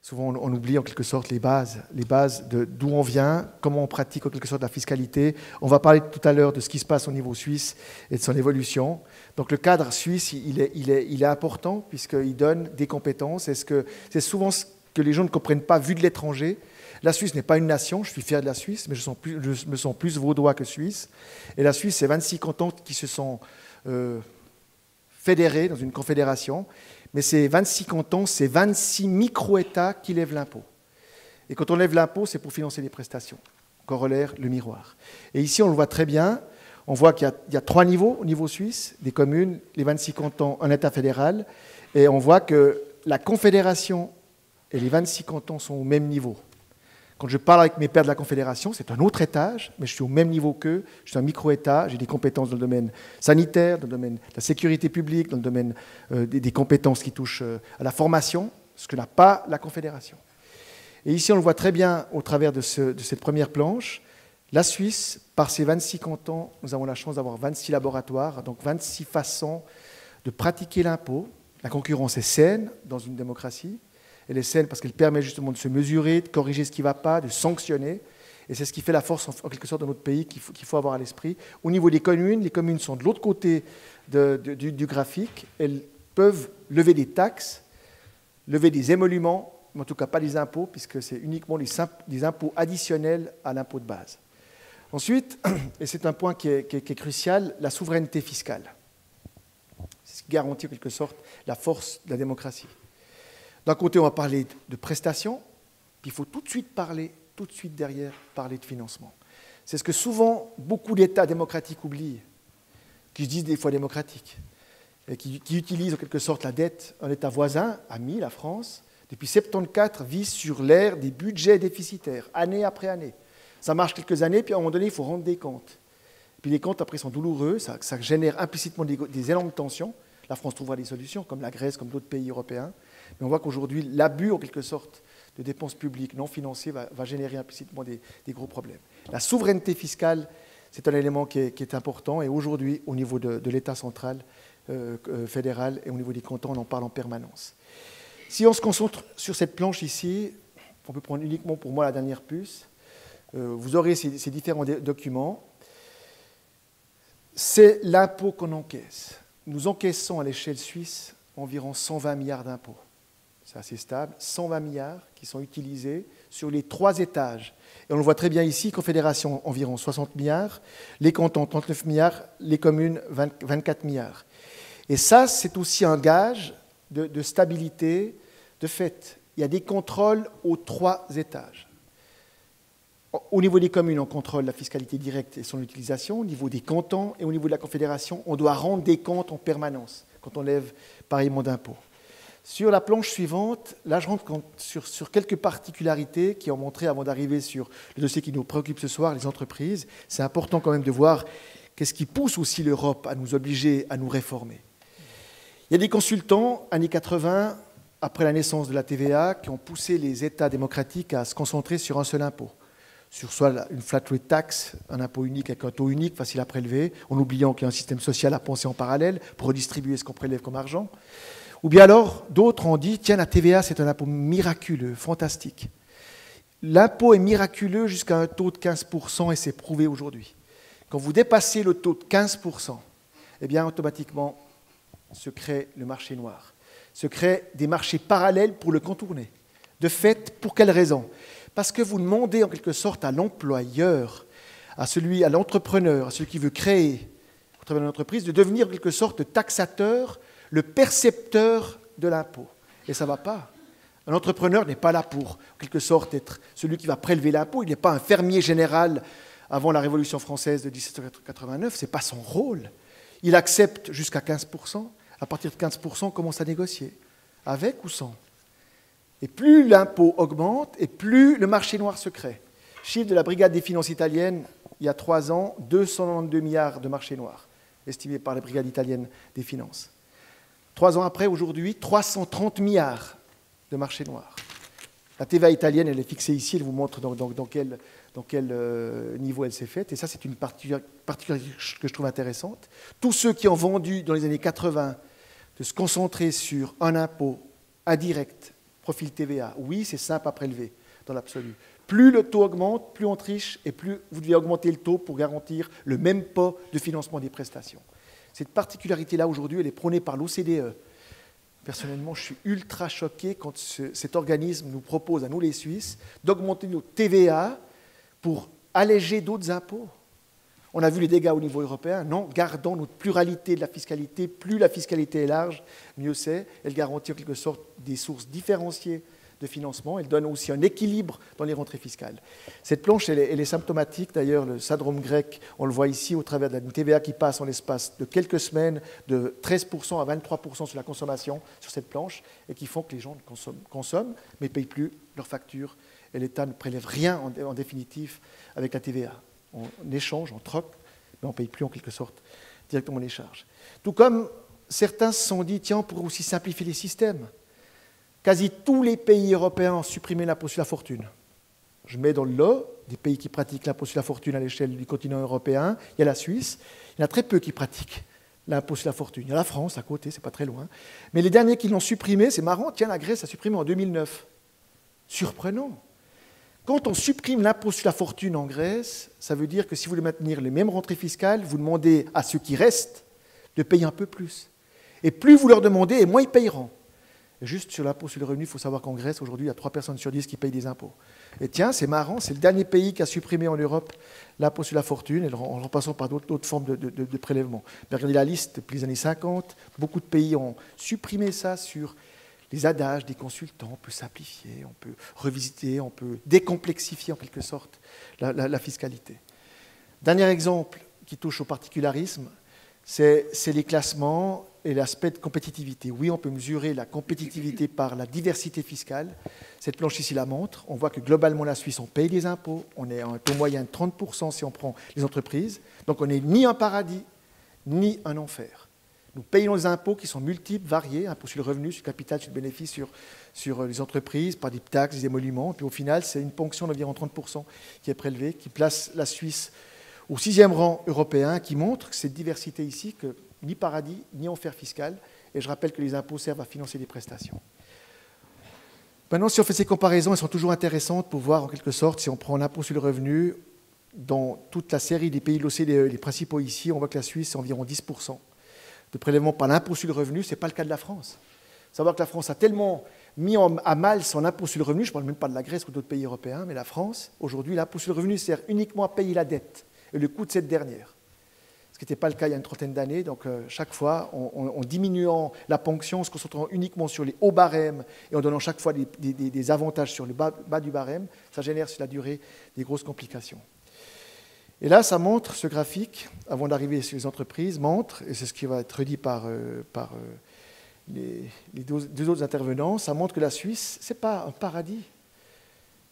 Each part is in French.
Souvent, on oublie en quelque sorte les bases d'où on vient, comment on pratique en quelque sorte la fiscalité. On va parler tout à l'heure de ce qui se passe au niveau suisse et de son évolution. Donc le cadre suisse, il est important puisqu'il donne des compétences. C'est souvent ce que les gens ne comprennent pas vu de l'étranger. La Suisse n'est pas une nation, je suis fier de la Suisse, mais je me sens plus vaudois que suisse. Et la Suisse, c'est 26 cantons qui se sont fédérés dans une confédération. Mais ces 26 cantons, c'est 26 micro-États qui lèvent l'impôt. Et quand on lève l'impôt, c'est pour financer les prestations. Corollaire, le miroir. Et ici, on le voit très bien. On voit qu'il y a 3 niveaux au niveau suisse, des communes, les 26 cantons, un État fédéral. Et on voit que la confédération et les 26 cantons sont au même niveau. Quand je parle avec mes pairs de la Confédération, c'est un autre étage, mais je suis au même niveau qu'eux. Je suis un micro-État, j'ai des compétences dans le domaine sanitaire, dans le domaine de la sécurité publique, dans le domaine des compétences qui touchent à la formation, ce que n'a pas la Confédération. Et ici, on le voit très bien au travers de cette première planche. La Suisse, par ses 26 cantons, nous avons la chance d'avoir 26 laboratoires, donc 26 façons de pratiquer l'impôt. La concurrence est saine dans une démocratie. Elle est saine parce qu'elle permet justement de se mesurer, de corriger ce qui ne va pas, de sanctionner. Et c'est ce qui fait la force, en quelque sorte, de notre pays qu'il faut avoir à l'esprit. Au niveau des communes, les communes sont de l'autre côté du graphique. Elles peuvent lever des taxes, lever des émoluments, mais en tout cas pas des impôts, puisque c'est uniquement des impôts additionnels à l'impôt de base. Ensuite, et c'est un point qui est crucial, la souveraineté fiscale. C'est ce qui garantit en quelque sorte la force de la démocratie. D'un côté, on va parler de prestations, puis il faut tout de suite derrière, parler de financement. C'est ce que souvent beaucoup d'États démocratiques oublient, qui se disent des fois démocratiques, et qui utilisent en quelque sorte la dette. Un État voisin, ami, la France, depuis 1974, vit sur l'ère des budgets déficitaires, année après année. Ça marche quelques années, puis à un moment donné, il faut rendre des comptes. Puis les comptes, après, sont douloureux, ça génère implicitement des énormes tensions. La France trouvera des solutions, comme la Grèce, comme d'autres pays européens. Mais on voit qu'aujourd'hui, l'abus, en quelque sorte, de dépenses publiques non financées va générer implicitement des gros problèmes. La souveraineté fiscale, c'est un élément qui est important. Et aujourd'hui, au niveau de l'État central, fédéral et au niveau des cantons, on en parle en permanence. Si on se concentre sur cette planche ici, on peut prendre uniquement pour moi la dernière puce. Vous aurez ces différents documents. C'est l'impôt qu'on encaisse. Nous encaissons à l'échelle suisse environ 120 milliards d'impôts. C'est assez stable. 120 milliards qui sont utilisés sur les 3 étages. Et on le voit très bien ici, Confédération environ 60 milliards, les cantons 39 milliards, les communes 24 milliards. Et ça, c'est aussi un gage de stabilité. De fait, il y a des contrôles aux 3 étages. Au niveau des communes, on contrôle la fiscalité directe et son utilisation. Au niveau des cantons et au niveau de la Confédération, on doit rendre des comptes en permanence quand on lève pareillement d'impôts. Sur la planche suivante, là je rentre sur quelques particularités qui ont montré avant d'arriver sur le dossier qui nous préoccupe ce soir, les entreprises. C'est important quand même de voir qu'est-ce qui pousse aussi l'Europe à nous obliger à nous réformer. Il y a des consultants, années 80, après la naissance de la TVA, qui ont poussé les États démocratiques à se concentrer sur un seul impôt. Sur soit une flat rate tax, un impôt unique avec un taux unique, facile à prélever, en oubliant qu'il y a un système social à penser en parallèle pour redistribuer ce qu'on prélève comme argent. Ou bien alors, d'autres ont dit, tiens, la TVA, c'est un impôt miraculeux, fantastique. L'impôt est miraculeux jusqu'à un taux de 15%, et c'est prouvé aujourd'hui. Quand vous dépassez le taux de 15%, eh bien, automatiquement, se crée le marché noir. Se créent des marchés parallèles pour le contourner. De fait, pour quelle raison ? Parce que vous demandez en quelque sorte à l'employeur, à l'entrepreneur, à celui qui veut créer au travers de l'entreprise, de devenir en quelque sorte taxateur, le percepteur de l'impôt. Et ça ne va pas. Un entrepreneur n'est pas là pour, en quelque sorte, être celui qui va prélever l'impôt. Il n'est pas un fermier général avant la Révolution française de 1789. Ce n'est pas son rôle. Il accepte jusqu'à 15%. À partir de 15%, on commence à négocier, avec ou sans. Et plus l'impôt augmente, et plus le marché noir se crée. Chiffre de la Brigade des finances italienne, il y a 3 ans, 292 milliards de marché noir, estimé par la Brigade italienne des finances. 3 ans après, aujourd'hui, 330 milliards de marché noir. La TVA italienne, elle est fixée ici, elle vous montre dans quel niveau elle s'est faite. Et ça, c'est une particularité que je trouve intéressante. Tous ceux qui ont vendu dans les années 80 de se concentrer sur un impôt indirect profil TVA. Oui, c'est simple à prélever dans l'absolu. Plus le taux augmente, plus on triche et plus vous devez augmenter le taux pour garantir le même pot de financement des prestations. Cette particularité-là, aujourd'hui, elle est prônée par l'OCDE. Personnellement, je suis ultra choqué quand cet organisme nous propose, à nous les Suisses, d'augmenter notre TVA pour alléger d'autres impôts. On a vu les dégâts au niveau européen. Non, gardons notre pluralité de la fiscalité. Plus la fiscalité est large, mieux c'est. Elle garantit en quelque sorte des sources différenciées de financement. Elle donne aussi un équilibre dans les rentrées fiscales. Cette planche, elle est symptomatique. D'ailleurs, le syndrome grec, on le voit ici au travers de la TVA qui passe en l'espace de quelques semaines de 13% à 23% sur la consommation sur cette planche et qui font que les gens consomment mais ne payent plus leurs factures. Et l'État ne prélève rien en définitive avec la TVA. On échange, on troque, mais on ne paye plus en quelque sorte directement les charges. Tout comme certains se sont dit, tiens, on pourrait aussi simplifier les systèmes. Quasi tous les pays européens ont supprimé l'impôt sur la fortune. Je mets dans le lot des pays qui pratiquent l'impôt sur la fortune à l'échelle du continent européen. Il y a la Suisse, il y en a très peu qui pratiquent l'impôt sur la fortune. Il y a la France à côté, c'est pas très loin. Mais les derniers qui l'ont supprimé, c'est marrant, tiens, la Grèce a supprimé en 2009. Surprenant. Quand on supprime l'impôt sur la fortune en Grèce, ça veut dire que si vous voulez maintenir les mêmes rentrées fiscales, vous demandez à ceux qui restent de payer un peu plus. Et plus vous leur demandez, et moins ils payeront. Et juste sur l'impôt sur le revenu, il faut savoir qu'en Grèce, aujourd'hui, il y a 3 personnes sur 10 qui payent des impôts. Et tiens, c'est marrant, c'est le dernier pays qui a supprimé en Europe l'impôt sur la fortune, en remplaçant par d'autres formes de prélèvements. Regardez la liste depuis les années 50, beaucoup de pays ont supprimé ça sur les adages des consultants. On peut simplifier, on peut revisiter, on peut décomplexifier en quelque sorte la fiscalité. Dernier exemple qui touche au particularisme, c'est les classements et l'aspect de compétitivité. Oui, on peut mesurer la compétitivité par la diversité fiscale. Cette planche ici la montre. On voit que globalement, la Suisse, on paye des impôts. On est à un taux moyen de 30% si on prend les entreprises. Donc on n'est ni un paradis, ni un enfer. Nous payons des impôts qui sont multiples, variés, impôts sur le revenu, sur le capital, sur le bénéfice, sur les entreprises, par des taxes, des émoluments. Et puis au final, c'est une ponction d'environ 30% qui est prélevée, qui place la Suisse au 6e rang européen, qui montre cette diversité ici, que ni paradis, ni enfer fiscal. Et je rappelle que les impôts servent à financer des prestations. Maintenant, si on fait ces comparaisons, elles sont toujours intéressantes pour voir en quelque sorte, si on prend l'impôt sur le revenu, dans toute la série des pays de l'OCDE, les principaux ici, on voit que la Suisse, c'est environ 10% de prélèvement par l'impôt sur le revenu. Ce n'est pas le cas de la France. Il faut savoir que la France a tellement mis à mal son impôt sur le revenu, je ne parle même pas de la Grèce ou d'autres pays européens, mais la France, aujourd'hui, l'impôt sur le revenu sert uniquement à payer la dette et le coût de cette dernière. Ce qui n'était pas le cas il y a une trentaine d'années. Donc, chaque fois, en diminuant la ponction, en se concentrant uniquement sur les hauts barèmes et en donnant chaque fois des avantages sur le bas du barème, ça génère sur la durée des grosses complications. Et là, ça montre, ce graphique, avant d'arriver sur les entreprises, montre, et c'est ce qui va être redit par les deux autres intervenants, ça montre que la Suisse, ce n'est pas un paradis.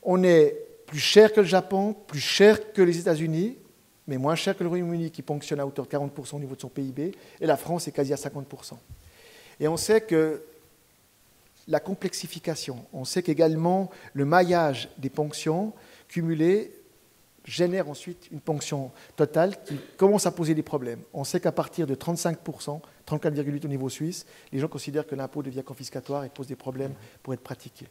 On est plus cher que le Japon, plus cher que les États-Unis, mais moins cher que le Royaume-Uni qui ponctionne à hauteur de 40% au niveau de son PIB, et la France est quasi à 50%. Et on sait que la complexification, on sait qu'également le maillage des ponctions cumulées génère ensuite une ponction totale qui commence à poser des problèmes. On sait qu'à partir de 35%, 34,8% au niveau suisse, les gens considèrent que l'impôt devient confiscatoire et pose des problèmes pour être pratiqué.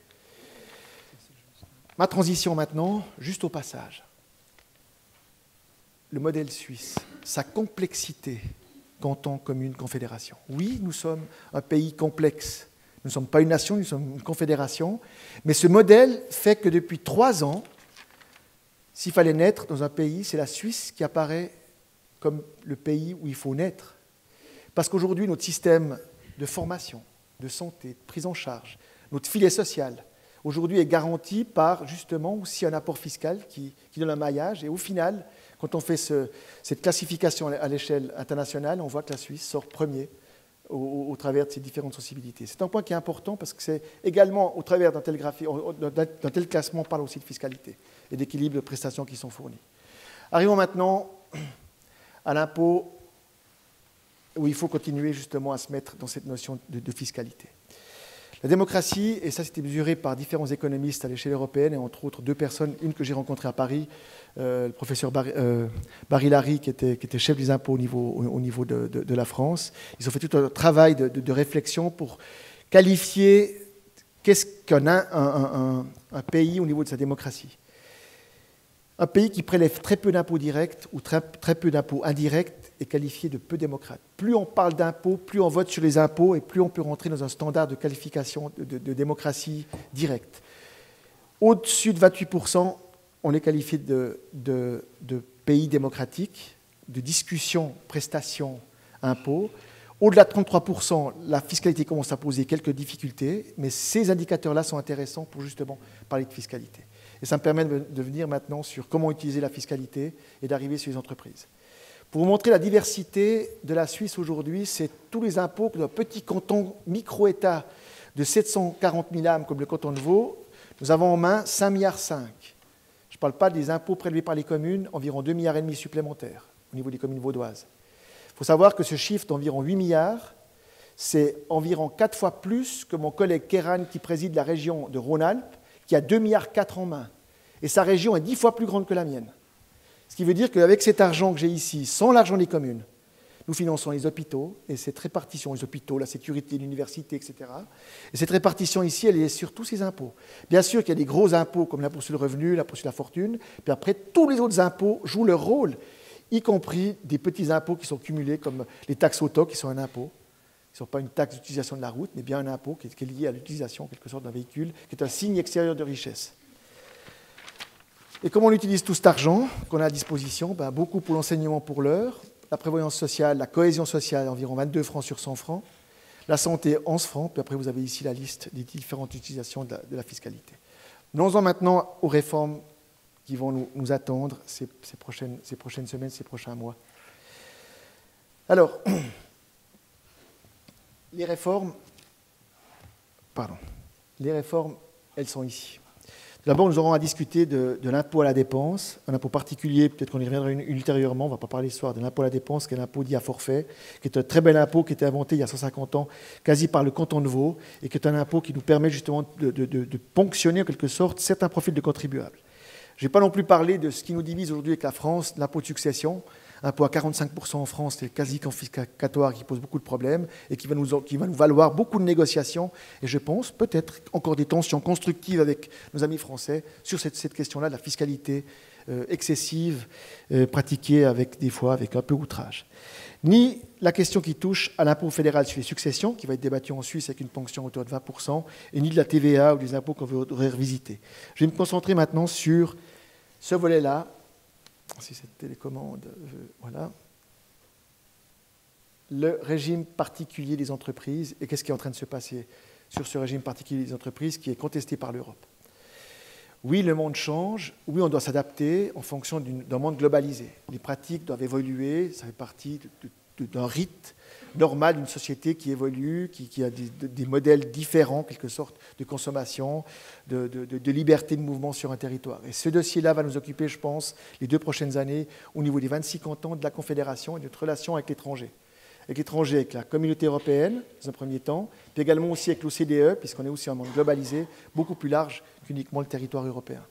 Ma transition maintenant, juste au passage. Le modèle suisse, sa complexité, canton, commune, confédération. Oui, nous sommes un pays complexe. Nous ne sommes pas une nation, nous sommes une confédération. Mais ce modèle fait que depuis 3 ans, s'il fallait naître dans un pays, c'est la Suisse qui apparaît comme le pays où il faut naître. Parce qu'aujourd'hui, notre système de formation, de santé, de prise en charge, notre filet social, aujourd'hui est garanti par justement aussi un apport fiscal qui donne un maillage. Et au final, quand on fait cette classification à l'échelle internationale, on voit que la Suisse sort premier au travers de ces différentes sensibilités. C'est un point qui est important parce que c'est également, au travers d'un tel classement, on parle aussi de fiscalité et d'équilibre de prestations qui sont fournies. Arrivons maintenant à l'impôt où il faut continuer justement à se mettre dans cette notion de fiscalité. La démocratie, et ça c'était mesuré par différents économistes à l'échelle européenne, et entre autres 2 personnes, une que j'ai rencontrée à Paris, le professeur Barilari, qui était chef des impôts au niveau de la France. Ils ont fait tout un travail de réflexion pour qualifier qu'est-ce qu'un pays au niveau de sa démocratie? Un pays qui prélève très peu d'impôts directs ou très peu d'impôts indirects est qualifié de peu démocrate. Plus on parle d'impôts, plus on vote sur les impôts et plus on peut rentrer dans un standard de qualification de démocratie directe. Au-dessus de 28%, on est qualifié de pays démocratique, de discussion, prestation, impôts. Au-delà de 33%, la fiscalité commence à poser quelques difficultés, mais ces indicateurs-là sont intéressants pour justement parler de fiscalité. Et ça me permet de venir maintenant sur comment utiliser la fiscalité et d'arriver sur les entreprises. Pour vous montrer la diversité de la Suisse aujourd'hui, c'est tous les impôts que dans un petit canton micro-État de 740 000 âmes comme le canton de Vaud, nous avons en main 5,5 milliards. Je ne parle pas des impôts prélevés par les communes, environ 2,5 milliards supplémentaires au niveau des communes vaudoises. Il faut savoir que ce chiffre d'environ 8 milliards, c'est environ 4 fois plus que mon collègue Kéran qui préside la région de Rhône-Alpes, qui a 2,4 milliards en main. Et sa région est 10 fois plus grande que la mienne. Ce qui veut dire qu'avec cet argent que j'ai ici, sans l'argent des communes, nous finançons les hôpitaux, et cette répartition, les hôpitaux, la sécurité, l'université, etc. Et cette répartition ici, elle est sur tous ces impôts. Bien sûr qu'il y a des gros impôts, comme l'impôt sur le revenu, l'impôt sur la fortune, puis après, tous les autres impôts jouent leur rôle, y compris des petits impôts qui sont cumulés, comme les taxes auto, qui sont un impôt, qui ne sont pas une taxe d'utilisation de la route, mais bien un impôt qui est lié à l'utilisation, en quelque sorte, d'un véhicule, qui est un signe extérieur de richesse. Et comment on utilise tout cet argent qu'on a à disposition? Beaucoup pour l'enseignement pour l'heure, la prévoyance sociale, la cohésion sociale, environ 22 francs sur 100 francs, la santé, 11 francs, puis après vous avez ici la liste des différentes utilisations de la fiscalité. Venons-en maintenant aux réformes qui vont nous attendre ces prochaines semaines, ces prochains mois. Alors, les réformes, elles sont ici. D'abord, nous aurons à discuter de l'impôt à la dépense, un impôt particulier, peut-être qu'on y reviendra ultérieurement, on ne va pas parler ce soir de l'impôt à la dépense, qui est l'impôt dit à forfait, qui est un très bel impôt qui a été inventé il y a 150 ans, quasi par le canton de Vaud, et qui est un impôt qui nous permet justement de ponctionner en quelque sorte certains profils de contribuables. Je n'ai pas non plus parlé de ce qui nous divise aujourd'hui avec la France, l'impôt de succession, impôt à 45% en France, c'est quasi confiscatoire, qui pose beaucoup de problèmes et qui va nous valoir beaucoup de négociations. Et je pense peut-être encore des tensions constructives avec nos amis français sur cette question-là, de la fiscalité excessive, pratiquée des fois avec un peu outrage. Ni la question qui touche à l'impôt fédéral sur les successions, qui va être débattu en Suisse avec une ponction à hauteur de 20%, et ni de la TVA ou des impôts qu'on voudrait revisiter. Je vais me concentrer maintenant sur ce volet-là. Si cette télécommande, voilà. Le régime particulier des entreprises et qu'est-ce qui est en train de se passer sur ce régime particulier des entreprises qui est contesté par l'Europe. Oui, le monde change. Oui, on doit s'adapter en fonction d'un monde globalisé. Les pratiques doivent évoluer. Ça fait partie d'un rite normal d'une société qui évolue, qui a des modèles différents, en quelque sorte, de consommation, de liberté de mouvement sur un territoire. Et ce dossier-là va nous occuper, je pense, les 2 prochaines années au niveau des 26 cantons de la Confédération et de notre relation avec l'étranger. Avec la communauté européenne, dans un premier temps, puis également aussi avec l'OCDE, puisqu'on est aussi un monde globalisé, beaucoup plus large qu'uniquement le territoire européen.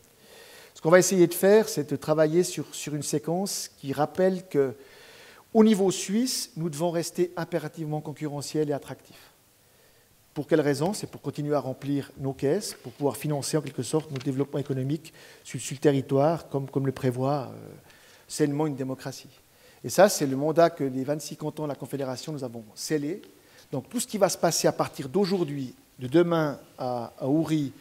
Ce qu'on va essayer de faire, c'est de travailler sur une séquence qui rappelle que au niveau suisse, nous devons rester impérativement concurrentiels et attractifs. Pour quelle raison? C'est pour continuer à remplir nos caisses, pour pouvoir financer en quelque sorte notre développement économique sur le territoire, comme le prévoit sainement une démocratie. Et ça, c'est le mandat que les 26 cantons de la Confédération nous avons scellé. Donc tout ce qui va se passer à partir d'aujourd'hui, de demain à Ouri,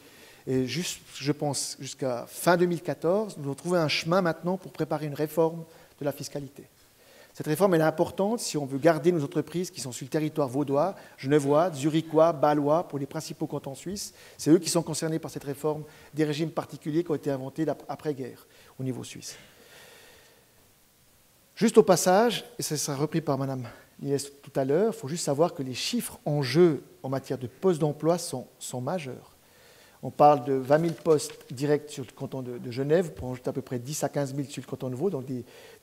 et je pense jusqu'à fin 2014, nous devons trouver un chemin maintenant pour préparer une réforme de la fiscalité. Cette réforme elle est importante si on veut garder nos entreprises qui sont sur le territoire vaudois, genevois, zurichois, bâlois, pour les principaux cantons suisses. C'est eux qui sont concernés par cette réforme des régimes particuliers qui ont été inventés après-guerre au niveau suisse. Juste au passage, et ça sera repris par Mme Niès tout à l'heure, il faut juste savoir que les chiffres en jeu en matière de postes d'emploi sont majeurs. On parle de 20 000 postes directs sur le canton de Genève, pour à peu près 10 à 15 000 sur le canton de Vaud, donc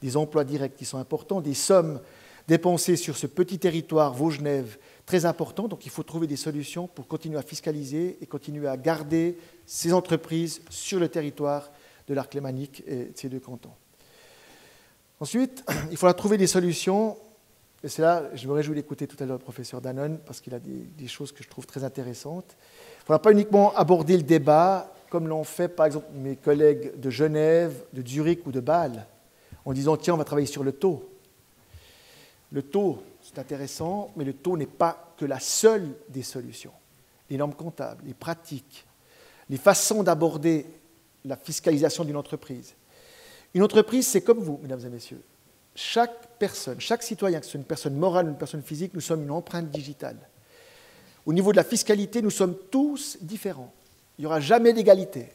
des emplois directs qui sont importants, des sommes dépensées sur ce petit territoire Vaud-Genève très importantes. Donc il faut trouver des solutions pour continuer à fiscaliser et continuer à garder ces entreprises sur le territoire de l'Arc lémanique et de ces 2 cantons. Ensuite, il faudra trouver des solutions, et c'est là, je me réjouis d'écouter tout à l'heure le professeur Danone, parce qu'il a des choses que je trouve très intéressantes. Il faudra pas uniquement aborder le débat comme l'ont fait par exemple mes collègues de Genève, de Zurich ou de Bâle, en disant tiens, on va travailler sur le taux. Le taux, c'est intéressant, mais le taux n'est pas que la seule des solutions. Les normes comptables, les pratiques, les façons d'aborder la fiscalisation d'une entreprise. Une entreprise, c'est comme vous, mesdames et messieurs. Chaque personne, chaque citoyen, que ce soit une personne morale ou une personne physique, nous sommes une empreinte digitale. Au niveau de la fiscalité, nous sommes tous différents. Il n'y aura jamais d'égalité.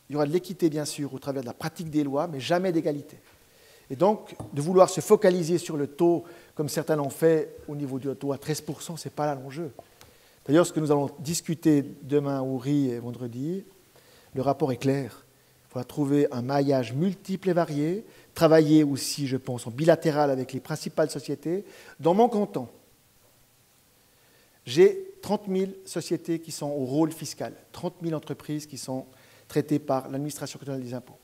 Il y aura de l'équité, bien sûr, au travers de la pratique des lois, mais jamais d'égalité. Et donc, de vouloir se focaliser sur le taux, comme certains l'ont fait au niveau du taux à 13%, ce n'est pas là l'enjeu. D'ailleurs, ce que nous allons discuter demain au RI et vendredi, le rapport est clair. Il faudra trouver un maillage multiple et varié, travailler aussi, je pense, en bilatéral avec les principales sociétés. Dans mon canton, j'ai 30 000 sociétés qui sont au rôle fiscal, 30 000 entreprises qui sont traitées par l'administration cantonale des impôts.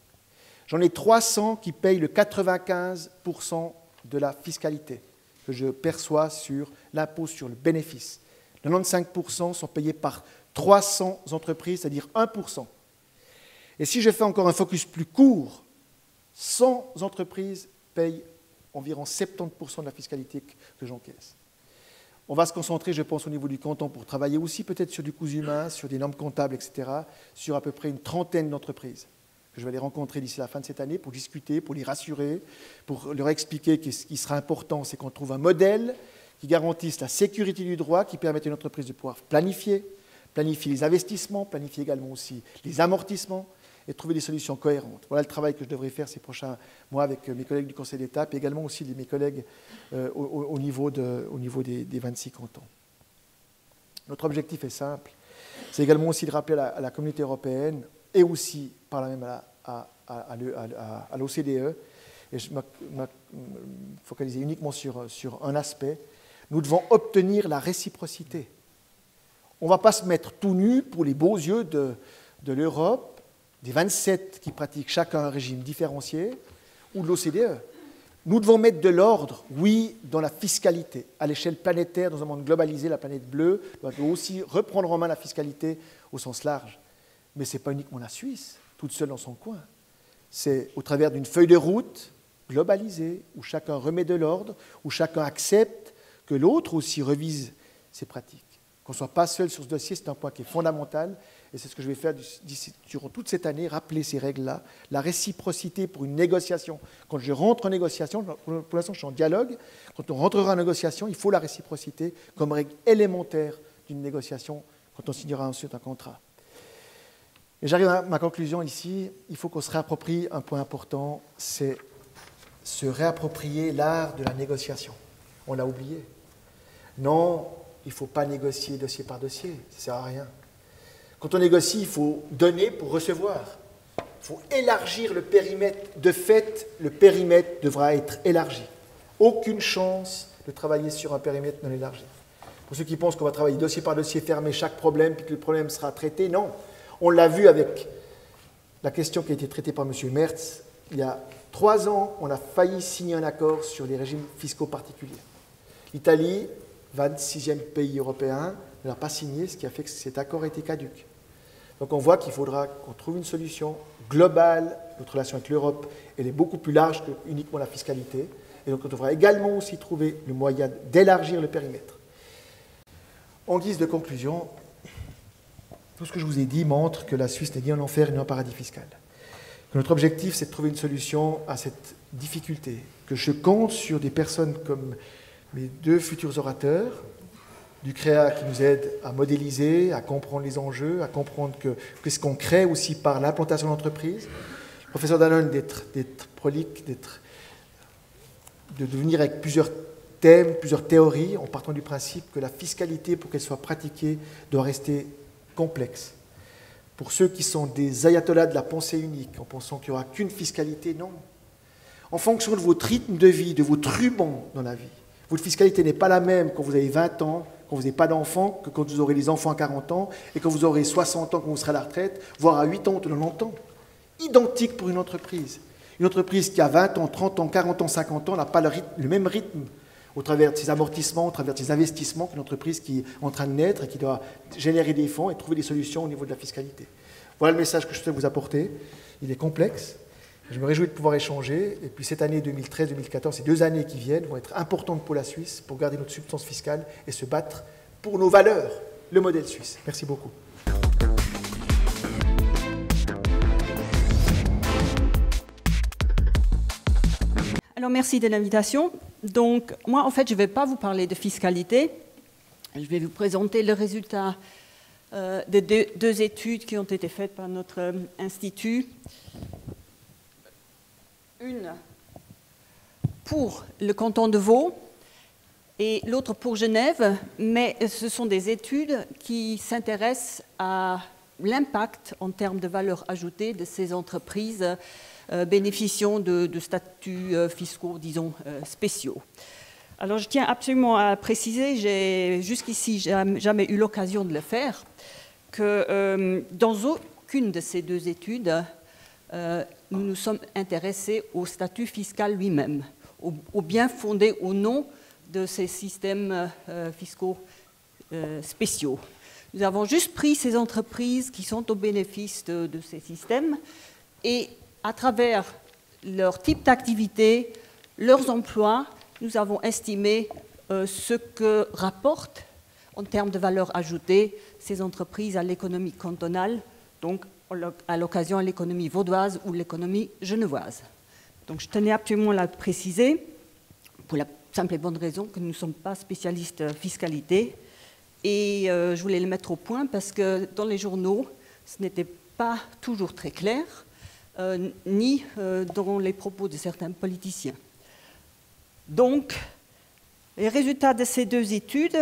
J'en ai 300 qui payent le 95% de la fiscalité que je perçois sur l'impôt sur le bénéfice. 95% sont payés par 300 entreprises, c'est-à-dire 1%. Et si je fais encore un focus plus court, 100 entreprises payent environ 70% de la fiscalité que j'encaisse. On va se concentrer, je pense, au niveau du canton pour travailler aussi peut-être sur du coût humain, sur des normes comptables, etc., sur à peu près une trentaine d'entreprises. Je vais les rencontrer d'ici la fin de cette année pour discuter, pour les rassurer, pour leur expliquer que ce qui sera important, c'est qu'on trouve un modèle qui garantisse la sécurité du droit, qui permette à une entreprise de pouvoir planifier les investissements, planifier également aussi les amortissements et trouver des solutions cohérentes. Voilà le travail que je devrais faire ces prochains mois avec mes collègues du Conseil d'État, et également aussi mes collègues au niveau des 26 cantons. Notre objectif est simple. C'est également aussi de rappeler à la communauté européenne et aussi par là même à l'OCDE, et je me focaliser uniquement sur un aspect, nous devons obtenir la réciprocité. On ne va pas se mettre tout nu pour les beaux yeux de l'Europe, des 27 qui pratiquent chacun un régime différencié, ou de l'OCDE. Nous devons mettre de l'ordre, oui, dans la fiscalité. À l'échelle planétaire, dans un monde globalisé, la planète bleue doit aussi reprendre en main la fiscalité au sens large. Mais ce n'est pas uniquement la Suisse, toute seule dans son coin. C'est au travers d'une feuille de route globalisée, où chacun remet de l'ordre, où chacun accepte que l'autre aussi revise ses pratiques. Qu'on ne soit pas seul sur ce dossier, c'est un point qui est fondamental. Et c'est ce que je vais faire durant toute cette année, rappeler ces règles-là, la réciprocité pour une négociation. Quand je rentre en négociation, pour l'instant je suis en dialogue, quand on rentrera en négociation, il faut la réciprocité comme règle élémentaire d'une négociation quand on signera ensuite un contrat. Et j'arrive à ma conclusion ici, il faut qu'on se réapproprie un point important, c'est se réapproprier l'art de la négociation. On l'a oublié. Non, il ne faut pas négocier dossier par dossier, ça ne sert à rien. Quand on négocie, il faut donner pour recevoir. Il faut élargir le périmètre. De fait, le périmètre devra être élargi. Aucune chance de travailler sur un périmètre non élargi. Pour ceux qui pensent qu'on va travailler dossier par dossier, fermer chaque problème, puis que le problème sera traité, non. On l'a vu avec la question qui a été traitée par M. Merz. Il y a 3 ans, on a failli signer un accord sur les régimes fiscaux particuliers. L'Italie, 26e pays européen, ne l'a pas signé, ce qui a fait que cet accord a été caduc. Donc on voit qu'il faudra qu'on trouve une solution globale. Notre relation avec l'Europe, elle est beaucoup plus large que uniquement la fiscalité. Et donc on devra également aussi trouver le moyen d'élargir le périmètre. En guise de conclusion, tout ce que je vous ai dit montre que la Suisse n'est ni un enfer ni un paradis fiscal. Que notre objectif, c'est de trouver une solution à cette difficulté. Que je compte sur des personnes comme mes 2 futurs orateurs, du CREA qui nous aide à modéliser, à comprendre les enjeux, à comprendre que ce qu'on crée aussi par l'implantation d'entreprises. Le professeur Danone d'être prolique, de venir avec plusieurs thèmes, plusieurs théories, en partant du principe que la fiscalité, pour qu'elle soit pratiquée, doit rester complexe. Pour ceux qui sont des ayatollahs de la pensée unique, en pensant qu'il n'y aura qu'une fiscalité, non. En fonction de votre rythme de vie, de votre ruban dans la vie, votre fiscalité n'est pas la même quand vous avez 20 ans, quand vous n'avez pas d'enfants, que quand vous aurez des enfants à 40 ans, et quand vous aurez 60 ans quand vous serez à la retraite, voire à 8 ans ou 90 ans. Identique pour une entreprise. Une entreprise qui a 20 ans, 30 ans, 40 ans, 50 ans n'a pas le même rythme au travers de ces amortissements, au travers de ces investissements qu'une entreprise qui est en train de naître et qui doit générer des fonds et trouver des solutions au niveau de la fiscalité. Voilà le message que je souhaite vous apporter. Il est complexe. Je me réjouis de pouvoir échanger. Et puis cette année 2013-2014, ces 2 années qui viennent vont être importantes pour la Suisse, pour garder notre substance fiscale et se battre pour nos valeurs, le modèle suisse. Merci beaucoup. Alors, merci de l'invitation. Donc, moi, en fait, je ne vais pas vous parler de fiscalité. Je vais vous présenter le résultat des 2 études qui ont été faites par notre institut. Une pour le canton de Vaud et l'autre pour Genève, mais ce sont des études qui s'intéressent à l'impact en termes de valeur ajoutée de ces entreprises bénéficiant de statuts fiscaux, disons, spéciaux. Alors, je tiens absolument à préciser, j'ai jusqu'ici jamais eu l'occasion de le faire, que dans aucune de ces 2 études, nous nous sommes intéressés au statut fiscal lui-même, au bien fondé ou non de ces systèmes fiscaux spéciaux. Nous avons juste pris ces entreprises qui sont au bénéfice de ces systèmes et à travers leur type d'activité, leurs emplois, nous avons estimé ce que rapportent en termes de valeur ajoutée ces entreprises à l'économie cantonale, donc à l'occasion à l'économie vaudoise ou l'économie genevoise. Donc je tenais absolument à le préciser, pour la simple et bonne raison que nous ne sommes pas spécialistes fiscalité, et je voulais le mettre au point parce que dans les journaux, ce n'était pas toujours très clair, ni dans les propos de certains politiciens. Donc, les résultats de ces 2 études,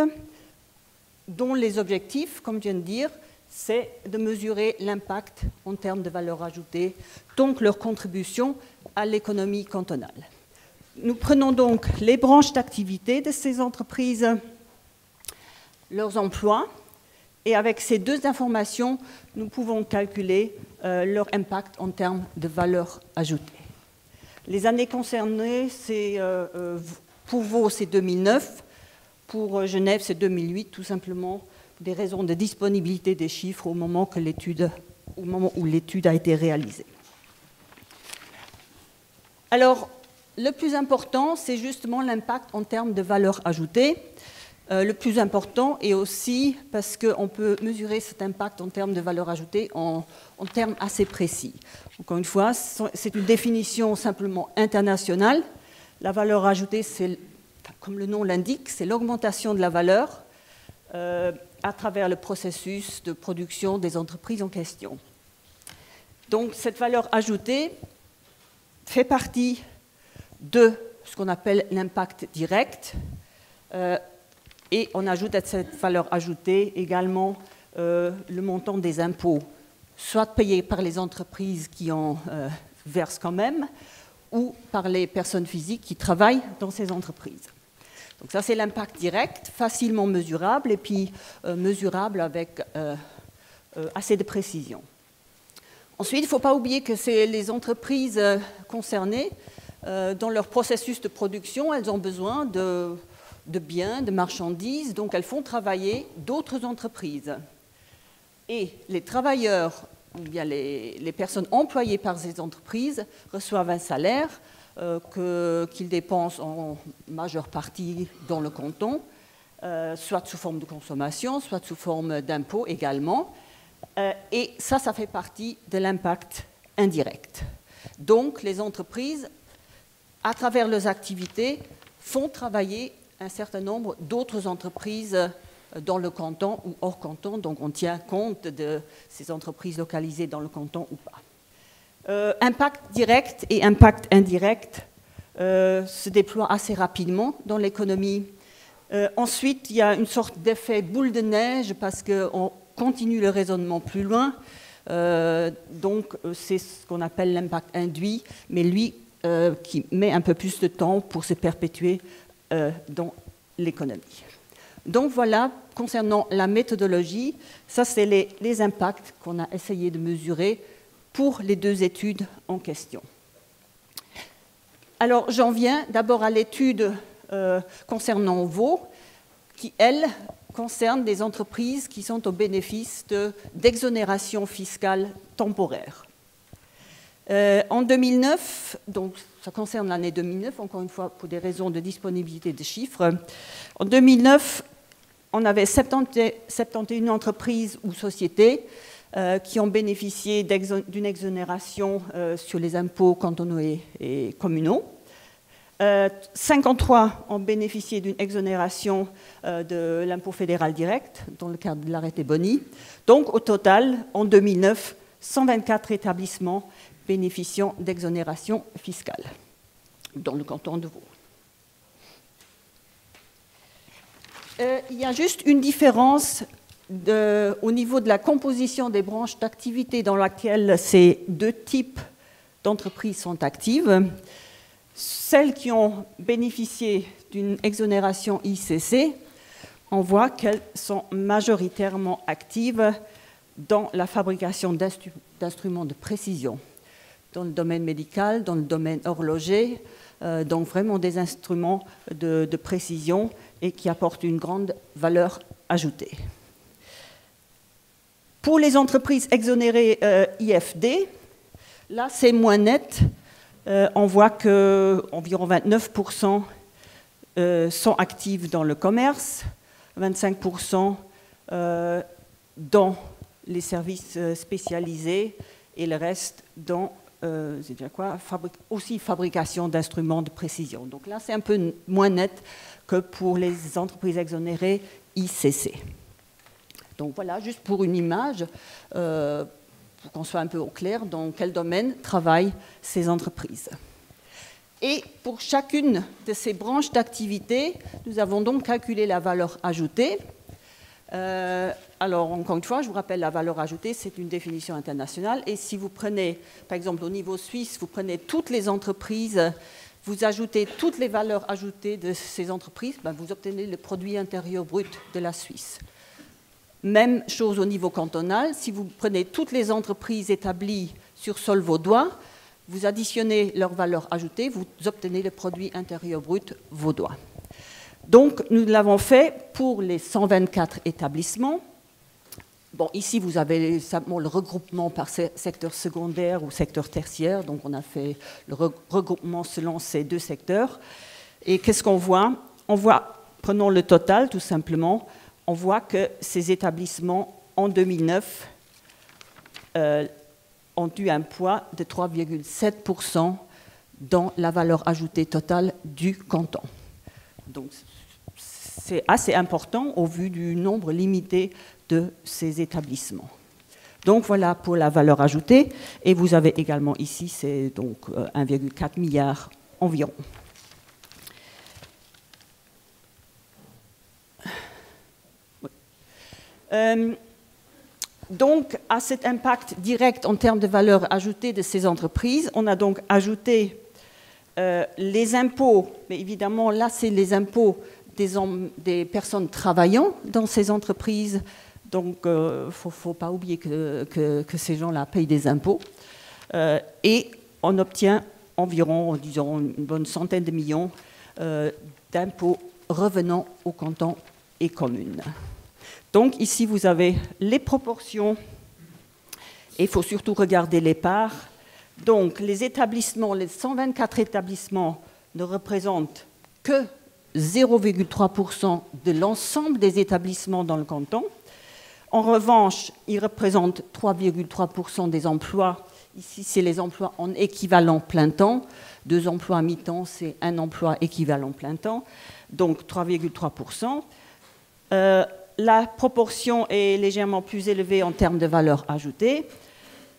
dont les objectifs, comme je viens de dire, c'est de mesurer l'impact en termes de valeur ajoutée, donc leur contribution à l'économie cantonale. Nous prenons donc les branches d'activité de ces entreprises, leurs emplois, et avec ces 2 informations, nous pouvons calculer leur impact en termes de valeur ajoutée. Les années concernées, pour Vaud, c'est 2009, pour Genève, c'est 2008, tout simplement pour des raisons de disponibilité des chiffres au moment où l'étude a été réalisée. Alors, le plus important, c'est justement l'impact en termes de valeur ajoutée. Le plus important est aussi parce qu'on peut mesurer cet impact en termes de valeur ajoutée en termes assez précis. Encore une fois, c'est une définition simplement internationale. La valeur ajoutée, c'est, comme le nom l'indique, c'est l'augmentation de la valeur à travers le processus de production des entreprises en question. Donc, cette valeur ajoutée fait partie de ce qu'on appelle l'impact direct. Et on ajoute à cette valeur ajoutée également le montant des impôts, soit payés par les entreprises qui en versent quand même, ou par les personnes physiques qui travaillent dans ces entreprises. Donc ça, c'est l'impact direct, facilement mesurable, et puis mesurable avec assez de précision. Ensuite, il ne faut pas oublier que c'est les entreprises concernées, dans leur processus de production, elles ont besoin de biens, de marchandises, donc elles font travailler d'autres entreprises. Et les travailleurs, ou bien les personnes employées par ces entreprises, reçoivent un salaire qu'ils dépensent en majeure partie dans le canton, soit sous forme de consommation, soit sous forme d'impôts également. Et ça fait partie de l'impact indirect. Donc les entreprises, à travers leurs activités, font travailler un certain nombre d'autres entreprises dans le canton ou hors canton, donc on tient compte de ces entreprises localisées dans le canton ou pas. Impact direct et impact indirect se déploient assez rapidement dans l'économie. Ensuite, il y a une sorte d'effet boule de neige parce qu'on continue le raisonnement plus loin. Donc, c'est ce qu'on appelle l'impact induit, mais lui qui met un peu plus de temps pour se perpétuer dans l'économie. Donc voilà, concernant la méthodologie, ça c'est les impacts qu'on a essayé de mesurer pour les 2 études en question. Alors j'en viens d'abord à l'étude concernant Vaud, qui, elles, concernent des entreprises qui sont au bénéfice d'exonération fiscale temporaire. En 2009, donc ça concerne l'année 2009, encore une fois pour des raisons de disponibilité de chiffres, en 2009, on avait 71 entreprises ou sociétés qui ont bénéficié d'une exonération sur les impôts cantonaux et communaux. 53 ont bénéficié d'une exonération de l'impôt fédéral direct dans le cadre de l'arrêté Boni. Donc au total, en 2009, 124 établissements bénéficiant d'exonération fiscale dans le canton de Vaud. Il y a juste une différence au niveau de la composition des branches d'activité dans laquelle ces deux types d'entreprises sont actives. Celles qui ont bénéficié d'une exonération ICC, on voit qu'elles sont majoritairement actives dans la fabrication d'instruments de précision, dans le domaine médical, dans le domaine horloger, donc vraiment des instruments de précision et qui apportent une grande valeur ajoutée. Pour les entreprises exonérées IFD, là c'est moins net. On voit qu'environ 29% sont actifs dans le commerce, 25% dans les services spécialisés et le reste dans aussi fabrication d'instruments de précision. Donc là, c'est un peu moins net que pour les entreprises exonérées ICC. Donc voilà, juste pour une image, pour qu'on soit un peu au clair dans quel domaine travaillent ces entreprises. Et pour chacune de ces branches d'activité, nous avons donc calculé la valeur ajoutée. Alors, encore une fois, je vous rappelle, la valeur ajoutée, c'est une définition internationale. Et si vous prenez, par exemple, au niveau suisse, vous prenez toutes les entreprises, vous ajoutez toutes les valeurs ajoutées de ces entreprises, ben vous obtenez le produit intérieur brut de la Suisse. Même chose au niveau cantonal, si vous prenez toutes les entreprises établies sur sol vaudois, vous additionnez leur valeur ajoutée, vous obtenez le produit intérieur brut vaudois. Donc, nous l'avons fait pour les 124 établissements. Bon, ici, vous avez simplement le regroupement par secteur secondaire ou secteur tertiaire. Donc, on a fait le regroupement selon ces deux secteurs. Et qu'est-ce qu'on voit? On voit, prenons le total tout simplement, on voit que ces établissements, en 2009, ont eu un poids de 3,7% dans la valeur ajoutée totale du canton. Donc, c'est assez important au vu du nombre limité de ces établissements. Donc, voilà pour la valeur ajoutée. Et vous avez également ici, c'est donc 1,4 milliard environ. Donc, à cet impact direct en termes de valeur ajoutée de ces entreprises, on a donc ajouté les impôts, mais évidemment, là, c'est les impôts des personnes travaillant dans ces entreprises. Donc, il ne faut pas oublier que ces gens-là payent des impôts. Et on obtient environ, disons, une bonne centaine de millions d'impôts revenant aux cantons et communes. Donc, ici, vous avez les proportions. Et il faut surtout regarder les parts. Donc, les établissements, les 124 établissements ne représentent que 0,3% de l'ensemble des établissements dans le canton. En revanche, ils représentent 3,3% des emplois. Ici, c'est les emplois en équivalent plein temps. 2 emplois à mi-temps, c'est un emploi équivalent plein temps. Donc, 3,3%. La proportion est légèrement plus élevée en termes de valeur ajoutée.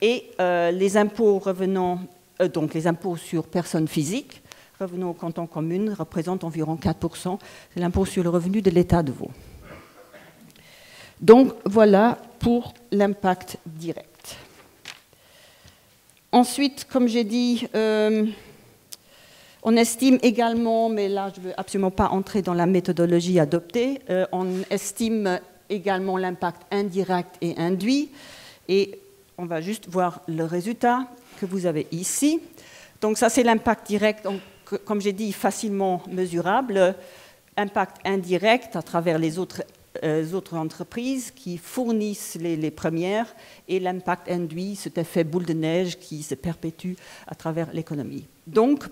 Et les impôts revenant, donc les impôts sur personnes physiques, revenant au canton commune, représentent environ 4%. C'est l'impôt sur le revenu de l'État de Vaud. Donc voilà pour l'impact direct. Ensuite, comme j'ai dit, on estime également, mais là je ne veux absolument pas entrer dans la méthodologie adoptée, on estime également l'impact indirect et induit. Et on va juste voir le résultat que vous avez ici. Donc ça, c'est l'impact direct comme j'ai dit, facilement mesurable. Impact indirect à travers les autres entreprises qui fournissent les premières, et l'impact induit, cet effet boule de neige qui se perpétue à travers l'économie. Donc,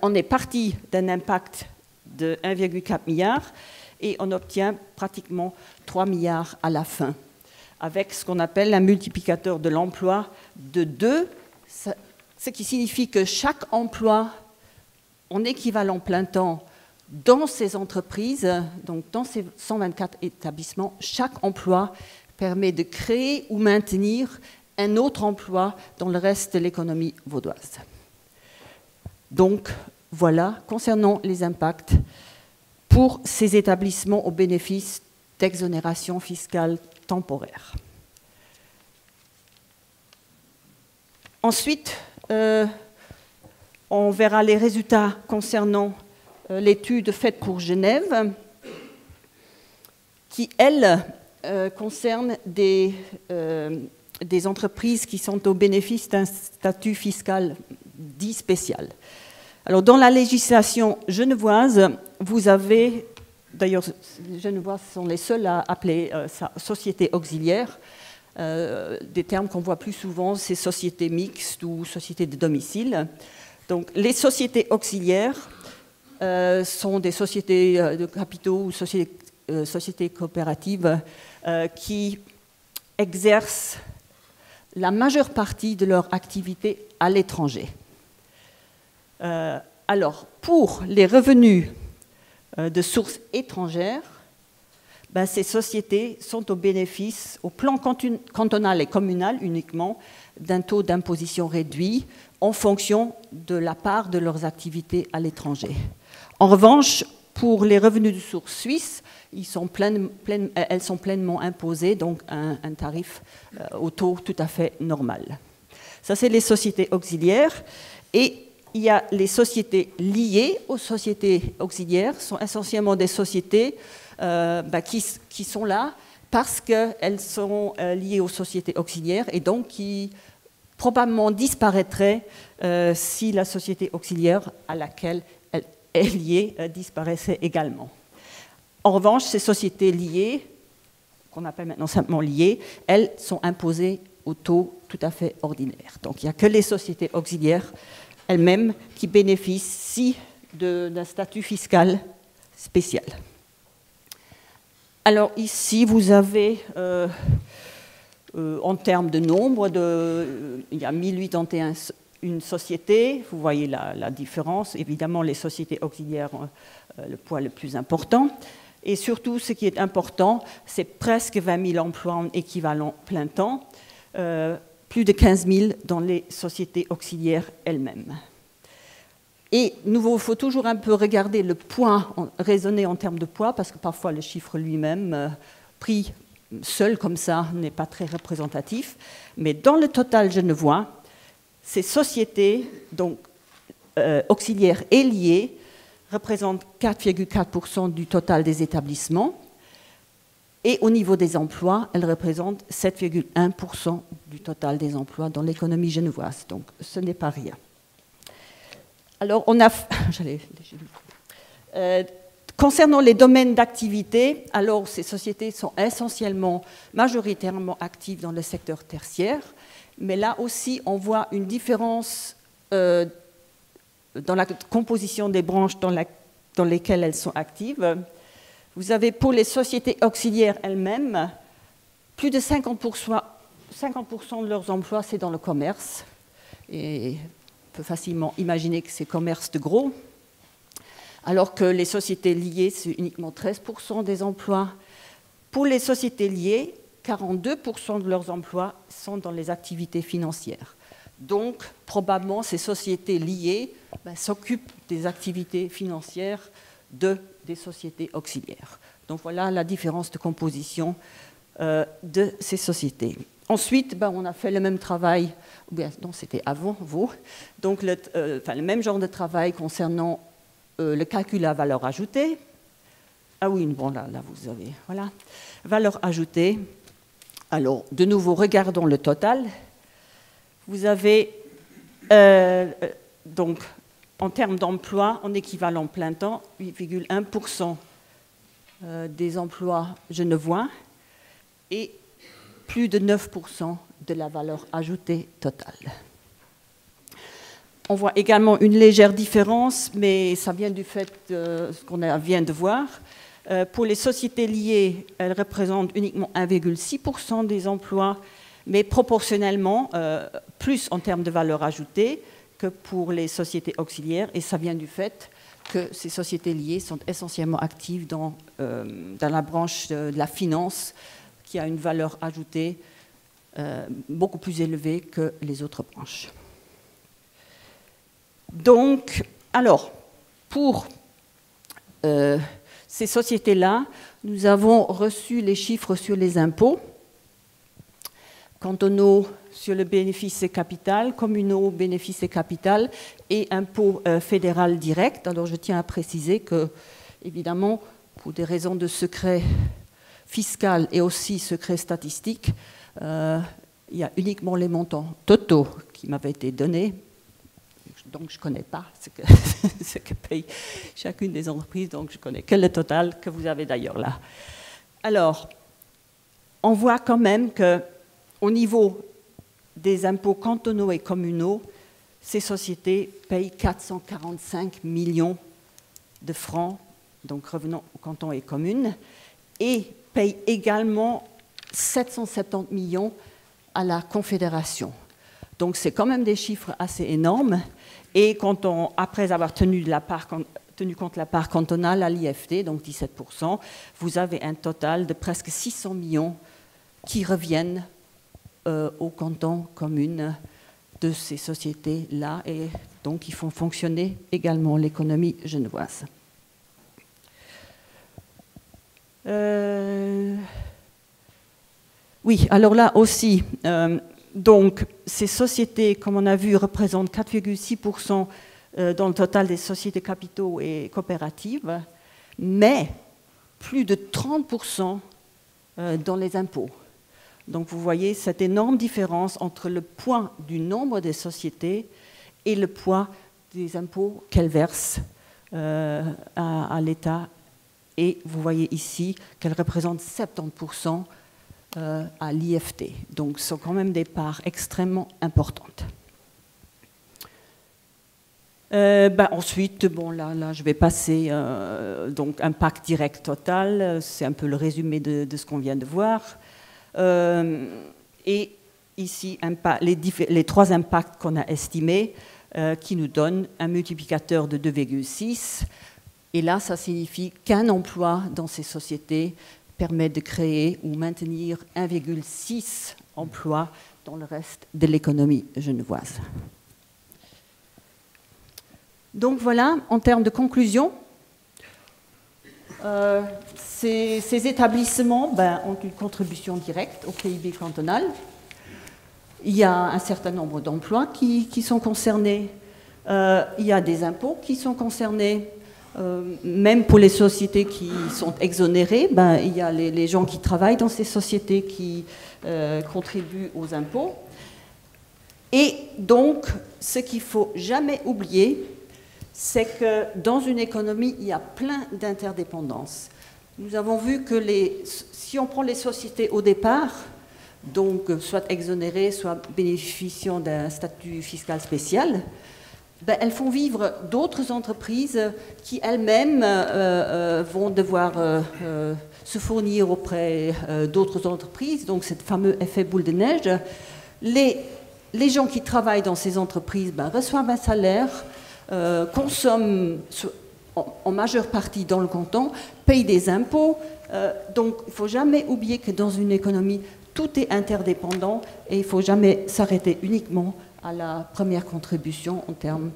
on est parti d'un impact de 1,4 milliard et on obtient pratiquement 3 milliards à la fin, avec ce qu'on appelle un multiplicateur de l'emploi de 2, ce qui signifie que chaque emploi en équivalent plein temps dans ces entreprises, donc dans ces 124 établissements, chaque emploi permet de créer ou maintenir un autre emploi dans le reste de l'économie vaudoise. Donc, voilà, concernant les impacts pour ces établissements au bénéfice d'exonération fiscale temporaire. Ensuite, on verra les résultats concernant l'étude faite pour Genève, qui, elle, concerne des entreprises qui sont au bénéfice d'un statut fiscal dit spécial. Alors, dans la législation genevoise, vous avez, d'ailleurs, les Genevois sont les seuls à appeler ça société auxiliaire. Des termes qu'on voit plus souvent, c'est société mixte ou société de domicile. Donc, les sociétés auxiliaires sont des sociétés de capitaux ou sociétés coopératives qui exercent la majeure partie de leur activité à l'étranger. Alors, pour les revenus de sources étrangères, ces sociétés sont au bénéfice, au plan cantonal et communal uniquement, d'un taux d'imposition réduit en fonction de la part de leurs activités à l'étranger. En revanche, pour les revenus de source suisse, elles sont pleinement imposées, donc un tarif au taux tout à fait normal. Ça, c'est les sociétés auxiliaires. Et il y a les sociétés liées aux sociétés auxiliaires, sont essentiellement des sociétés qui sont là parce qu'elles sont liées aux sociétés auxiliaires et donc qui probablement disparaîtraient si la société auxiliaire à laquelle elle est liée disparaissait également. En revanche, ces sociétés liées, qu'on appelle maintenant simplement liées, elles sont imposées au taux tout à fait ordinaire. Donc il n'y a que les sociétés auxiliaires elles-mêmes qui bénéficient d'un statut fiscal spécial. Alors ici, vous avez, en termes de nombre, il y a 1081 sociétés. Vous voyez la différence. Évidemment, les sociétés auxiliaires ont le poids le plus important. Et surtout, ce qui est important, c'est presque 20 000 emplois en équivalent plein temps. Plus de 15 000 dans les sociétés auxiliaires elles-mêmes. Et nouveau, il faut toujours un peu regarder le poids, raisonner en termes de poids, parce que parfois le chiffre lui-même, pris seul comme ça, n'est pas très représentatif. Mais dans le total genevois, ces sociétés donc, auxiliaires et liées représentent 4,4% du total des établissements. Et au niveau des emplois, elles représentent 7,1% du total des emplois dans l'économie genevoise. Donc, ce n'est pas rien. Alors, concernant les domaines d'activité, alors ces sociétés sont essentiellement, majoritairement actives dans le secteur tertiaire, mais là aussi, on voit une différence dans la composition des branches dans lesquelles elles sont actives. Vous avez pour les sociétés auxiliaires elles-mêmes, plus de 50% de leurs emplois, c'est dans le commerce. Et on peut facilement imaginer que c'est commerce de gros. Alors que les sociétés liées, c'est uniquement 13% des emplois. Pour les sociétés liées, 42% de leurs emplois sont dans les activités financières. Donc, probablement, ces sociétés liées s'occupent des activités financières des sociétés auxiliaires. Donc voilà la différence de composition de ces sociétés. Ensuite, on a fait le même travail, non, c'était avant vous, donc le même genre de travail concernant le calcul à valeur ajoutée. Ah oui, bon là vous avez, voilà, valeur ajoutée. Alors, de nouveau, regardons le total. Vous avez donc en termes d'emploi, en équivalent plein temps, 8,1% des emplois genevois et plus de 9% de la valeur ajoutée totale. On voit également une légère différence, mais ça vient du fait de ce qu'on vient de voir. Pour les sociétés liées, elles représentent uniquement 1,6% des emplois, mais proportionnellement plus en termes de valeur ajoutée que pour les sociétés auxiliaires, et ça vient du fait que ces sociétés liées sont essentiellement actives dans la branche de la finance, qui a une valeur ajoutée beaucoup plus élevée que les autres branches. Donc, alors, pour ces sociétés-là, nous avons reçu les chiffres sur les impôts, cantonaux sur le bénéfice et capital, communaux, bénéfice et capital, et impôts fédéral direct. Alors, je tiens à préciser que, évidemment, pour des raisons de secret fiscal et aussi secret statistique, il y a uniquement les montants totaux qui m'avaient été donnés. Donc, je ne connais pas ce que paye chacune des entreprises, donc je connais que le total que vous avez d'ailleurs là. Alors, on voit quand même qu'au niveau des impôts cantonaux et communaux, ces sociétés payent 445 millions de francs, donc revenant aux cantons et communes, et payent également 770 millions à la Confédération. Donc, c'est quand même des chiffres assez énormes. Et après avoir tenu compte de la part cantonale à l'IFT, donc 17%, vous avez un total de presque 600 millions qui reviennent aux cantons communes de ces sociétés-là et donc qui font fonctionner également l'économie genevoise. Oui, alors là aussi, donc ces sociétés, comme on a vu, représentent 4,6% dans le total des sociétés capitaux et coopératives, mais plus de 30% dans les impôts. Donc vous voyez cette énorme différence entre le poids du nombre des sociétés et le poids des impôts qu'elles versent à l'État. Et vous voyez ici qu'elles représentent 70% à l'IFT. Donc ce sont quand même des parts extrêmement importantes. Ensuite, bon, là, je vais passer donc impact direct total. C'est un peu le résumé de ce qu'on vient de voir. Et ici, les trois impacts qu'on a estimés qui nous donnent un multiplicateur de 2,6. Et là, ça signifie qu'un emploi dans ces sociétés permet de créer ou maintenir 1,6 emplois dans le reste de l'économie genevoise. Donc voilà, en termes de conclusion, ces établissements ont une contribution directe au PIB cantonal. Il y a un certain nombre d'emplois qui sont concernés. Il y a des impôts qui sont concernés. Même pour les sociétés qui sont exonérées, il y a les gens qui travaillent dans ces sociétés qui contribuent aux impôts. Et donc, ce qu'il ne faut jamais oublier, c'est que dans une économie, il y a plein d'interdépendances. Nous avons vu que si on prend les sociétés au départ, donc soit exonérées, soit bénéficiant d'un statut fiscal spécial, elles font vivre d'autres entreprises qui elles-mêmes vont devoir se fournir auprès d'autres entreprises, donc ce fameux effet boule de neige. Les gens qui travaillent dans ces entreprises reçoivent un salaire, consomment en majeure partie dans le canton, payent des impôts. Donc il ne faut jamais oublier que dans une économie, tout est interdépendant et il ne faut jamais s'arrêter uniquement à la première contribution en termes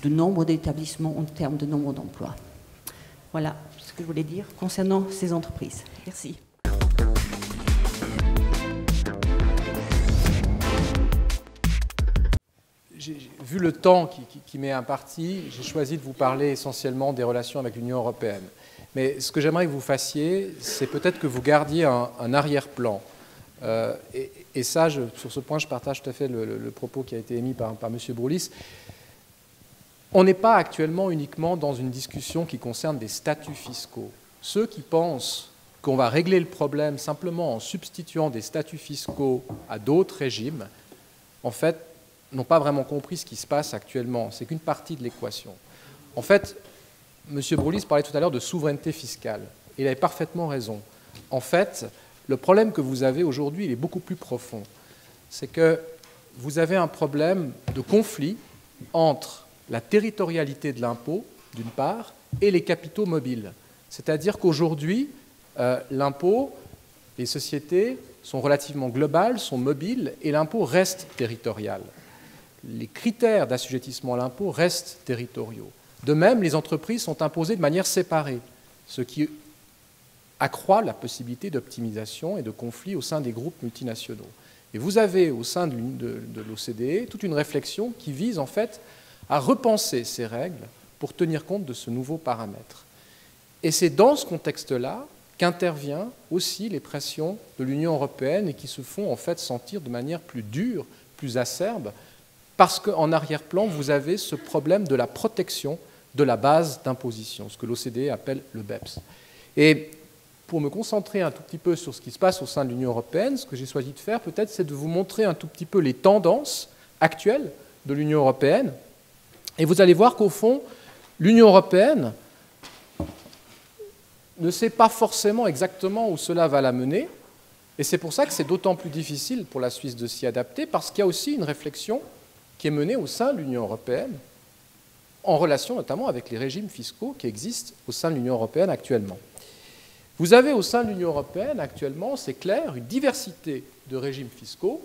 de nombre d'établissements, en termes de nombre d'emplois. Voilà ce que je voulais dire concernant ces entreprises. Merci. Vu le temps qui m'est imparti, j'ai choisi de vous parler essentiellement des relations avec l'Union européenne. Mais ce que j'aimerais que vous fassiez, c'est peut-être que vous gardiez un arrière-plan. Et ça, sur ce point, je partage tout à fait le propos qui a été émis par M. Broulis. On n'est pas actuellement uniquement dans une discussion qui concerne des statuts fiscaux. Ceux qui pensent qu'on va régler le problème simplement en substituant des statuts fiscaux à d'autres régimes, en fait, n'ont pas vraiment compris ce qui se passe actuellement. C'est qu'une partie de l'équation. En fait, M. Broulis parlait tout à l'heure de souveraineté fiscale. Il avait parfaitement raison. En fait, le problème que vous avez aujourd'hui, il est beaucoup plus profond. C'est que vous avez un problème de conflit entre la territorialité de l'impôt, d'une part, et les capitaux mobiles. C'est-à-dire qu'aujourd'hui, l'impôt, les sociétés sont relativement globales, sont mobiles, et l'impôt reste territorial. Les critères d'assujettissement à l'impôt restent territoriaux. De même, les entreprises sont imposées de manière séparée, ce qui accroît la possibilité d'optimisation et de conflit au sein des groupes multinationaux. Et vous avez au sein de l'OCDE toute une réflexion qui vise en fait à repenser ces règles pour tenir compte de ce nouveau paramètre. Et c'est dans ce contexte-là qu'interviennent aussi les pressions de l'Union européenne et qui se font en fait sentir de manière plus dure, plus acerbe, parce qu'en arrière-plan, vous avez ce problème de la protection de la base d'imposition, ce que l'OCDE appelle le BEPS. Et pour me concentrer un tout petit peu sur ce qui se passe au sein de l'Union européenne, ce que j'ai choisi de faire peut-être, c'est de vous montrer un tout petit peu les tendances actuelles de l'Union européenne. Et vous allez voir qu'au fond, l'Union européenne ne sait pas forcément exactement où cela va la mener. Et c'est pour ça que c'est d'autant plus difficile pour la Suisse de s'y adapter, parce qu'il y a aussi une réflexion qui est menée au sein de l'Union européenne, en relation notamment avec les régimes fiscaux qui existent au sein de l'Union européenne actuellement. Vous avez au sein de l'Union européenne actuellement, c'est clair, une diversité de régimes fiscaux.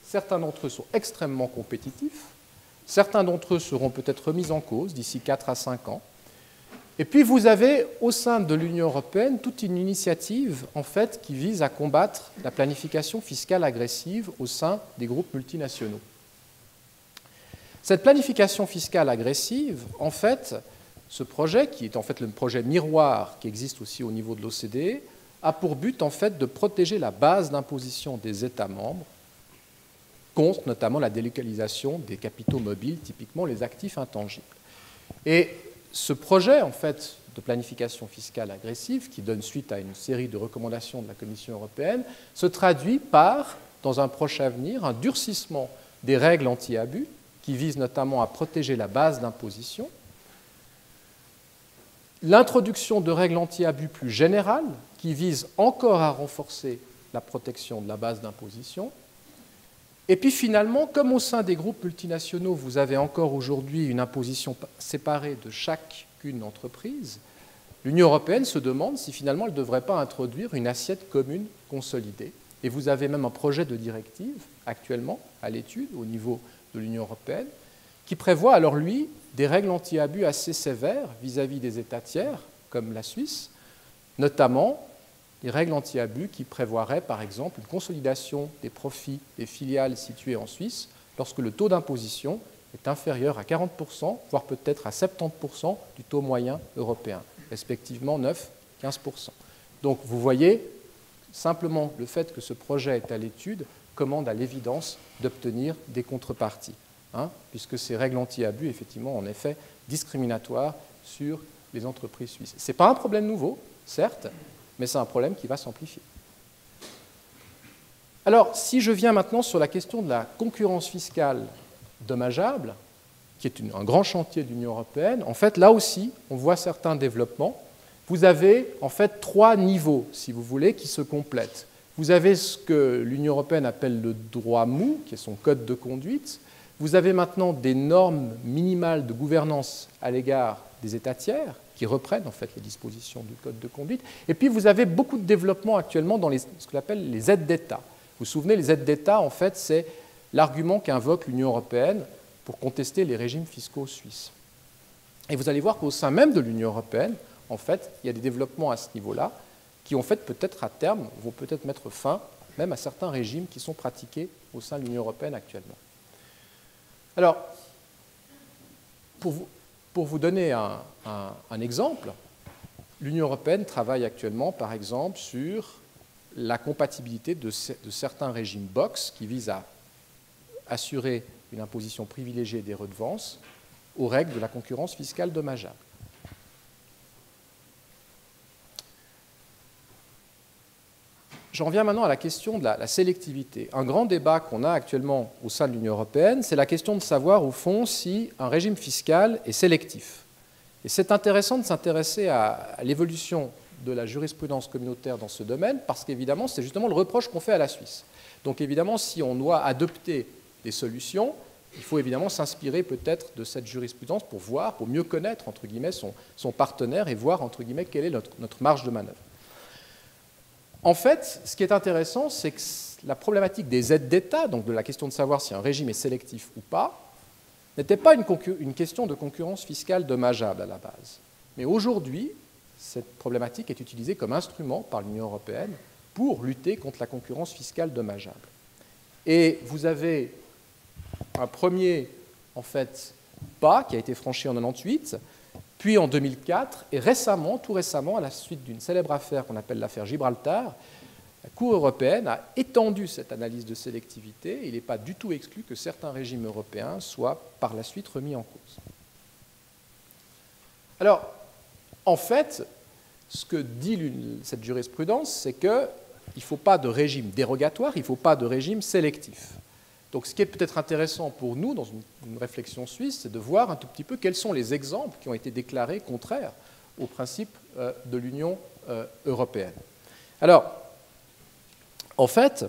Certains d'entre eux sont extrêmement compétitifs, certains d'entre eux seront peut-être remis en cause d'ici 4 à 5 ans. Et puis vous avez au sein de l'Union européenne toute une initiative en fait, qui vise à combattre la planification fiscale agressive au sein des groupes multinationaux. Cette planification fiscale agressive, en fait, ce projet, qui est en fait le projet miroir qui existe aussi au niveau de l'OCDE, a pour but en fait de protéger la base d'imposition des États membres contre notamment la délocalisation des capitaux mobiles, typiquement les actifs intangibles. Et ce projet en fait de planification fiscale agressive, qui donne suite à une série de recommandations de la Commission européenne, se traduit par, dans un proche avenir, un durcissement des règles anti-abus, qui visent notamment à protéger la base d'imposition, l'introduction de règles anti-abus plus générales, qui visent encore à renforcer la protection de la base d'imposition. Et puis finalement, comme au sein des groupes multinationaux, vous avez encore aujourd'hui une imposition séparée de chacune entreprise, l'Union européenne se demande si finalement elle ne devrait pas introduire une assiette commune consolidée. Et vous avez même un projet de directive actuellement à l'étude au niveau de l'Union européenne qui prévoit alors lui des règles anti-abus assez sévères vis-à-vis des États tiers, comme la Suisse, notamment les règles anti-abus qui prévoiraient par exemple une consolidation des profits des filiales situées en Suisse lorsque le taux d'imposition est inférieur à 40%, voire peut-être à 70% du taux moyen européen, respectivement 9-15%. Donc vous voyez, simplement le fait que ce projet est à l'étude commande à l'évidence d'obtenir des contreparties, puisque ces règles anti-abus, effectivement, en effet, discriminatoires sur les entreprises suisses. Ce n'est pas un problème nouveau, certes, mais c'est un problème qui va s'amplifier. Alors, si je viens maintenant sur la question de la concurrence fiscale dommageable, qui est un grand chantier de l'Union européenne, en fait, là aussi, on voit certains développements. Vous avez, en fait, 3 niveaux, si vous voulez, qui se complètent. Vous avez ce que l'Union européenne appelle le droit mou, qui est son code de conduite. Vous avez maintenant des normes minimales de gouvernance à l'égard des États tiers, qui reprennent en fait les dispositions du code de conduite. Et puis vous avez beaucoup de développement actuellement dans ce qu'on appelle les aides d'État. Vous vous souvenez, les aides d'État, en fait, c'est l'argument qu'invoque l'Union européenne pour contester les régimes fiscaux suisses. Et vous allez voir qu'au sein même de l'Union européenne, en fait, il y a des développements à ce niveau-là qui, en fait, peut-être à terme, vont peut-être mettre fin même à certains régimes qui sont pratiqués au sein de l'Union européenne actuellement. Alors, pour vous donner un exemple, l'Union européenne travaille actuellement, par exemple, sur la compatibilité de certains régimes BOX qui visent à assurer une imposition privilégiée des redevances aux règles de la concurrence fiscale dommageable. J'en viens maintenant à la question de la sélectivité. Un grand débat qu'on a actuellement au sein de l'Union européenne, c'est la question de savoir, au fond, si un régime fiscal est sélectif. Et c'est intéressant de s'intéresser à l'évolution de la jurisprudence communautaire dans ce domaine, parce qu'évidemment, c'est justement le reproche qu'on fait à la Suisse. Donc évidemment, si on doit adopter des solutions, il faut évidemment s'inspirer peut-être de cette jurisprudence pour voir, pour mieux connaître, entre guillemets, son partenaire et voir, entre guillemets, quelle est notre marge de manœuvre. En fait, ce qui est intéressant, c'est que la problématique des aides d'État, donc de la question de savoir si un régime est sélectif ou pas, n'était pas une question de concurrence fiscale dommageable à la base. Mais aujourd'hui, cette problématique est utilisée comme instrument par l'Union européenne pour lutter contre la concurrence fiscale dommageable. Et vous avez un premier, en fait, pas qui a été franchi en 1998, puis en 2004, et récemment, tout récemment, à la suite d'une célèbre affaire qu'on appelle l'affaire Gibraltar, la Cour européenne a étendu cette analyse de sélectivité. Il n'est pas du tout exclu que certains régimes européens soient par la suite remis en cause. Alors, en fait, ce que dit cette jurisprudence, c'est qu'il ne faut pas de régime dérogatoire, il ne faut pas de régime sélectif. Donc ce qui est peut-être intéressant pour nous, dans une réflexion suisse, c'est de voir un tout petit peu quels sont les exemples qui ont été déclarés contraires aux principes de l'Union européenne. Alors, en fait,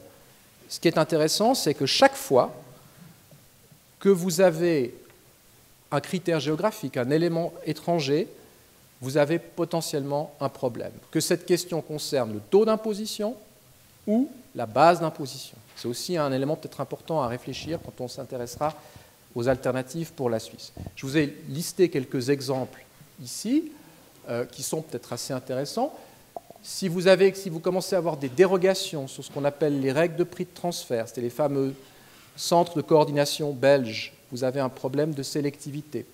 ce qui est intéressant, c'est que chaque fois que vous avez un critère géographique, un élément étranger, vous avez potentiellement un problème. Que cette question concerne le taux d'imposition ou la base d'imposition. C'est aussi un élément peut-être important à réfléchir quand on s'intéressera aux alternatives pour la Suisse. Je vous ai listé quelques exemples ici qui sont peut-être assez intéressants. Si vous commencez à avoir des dérogations sur ce qu'on appelle les règles de prix de transfert, c'est les fameux centres de coordination belges, vous avez un problème de sélectivité.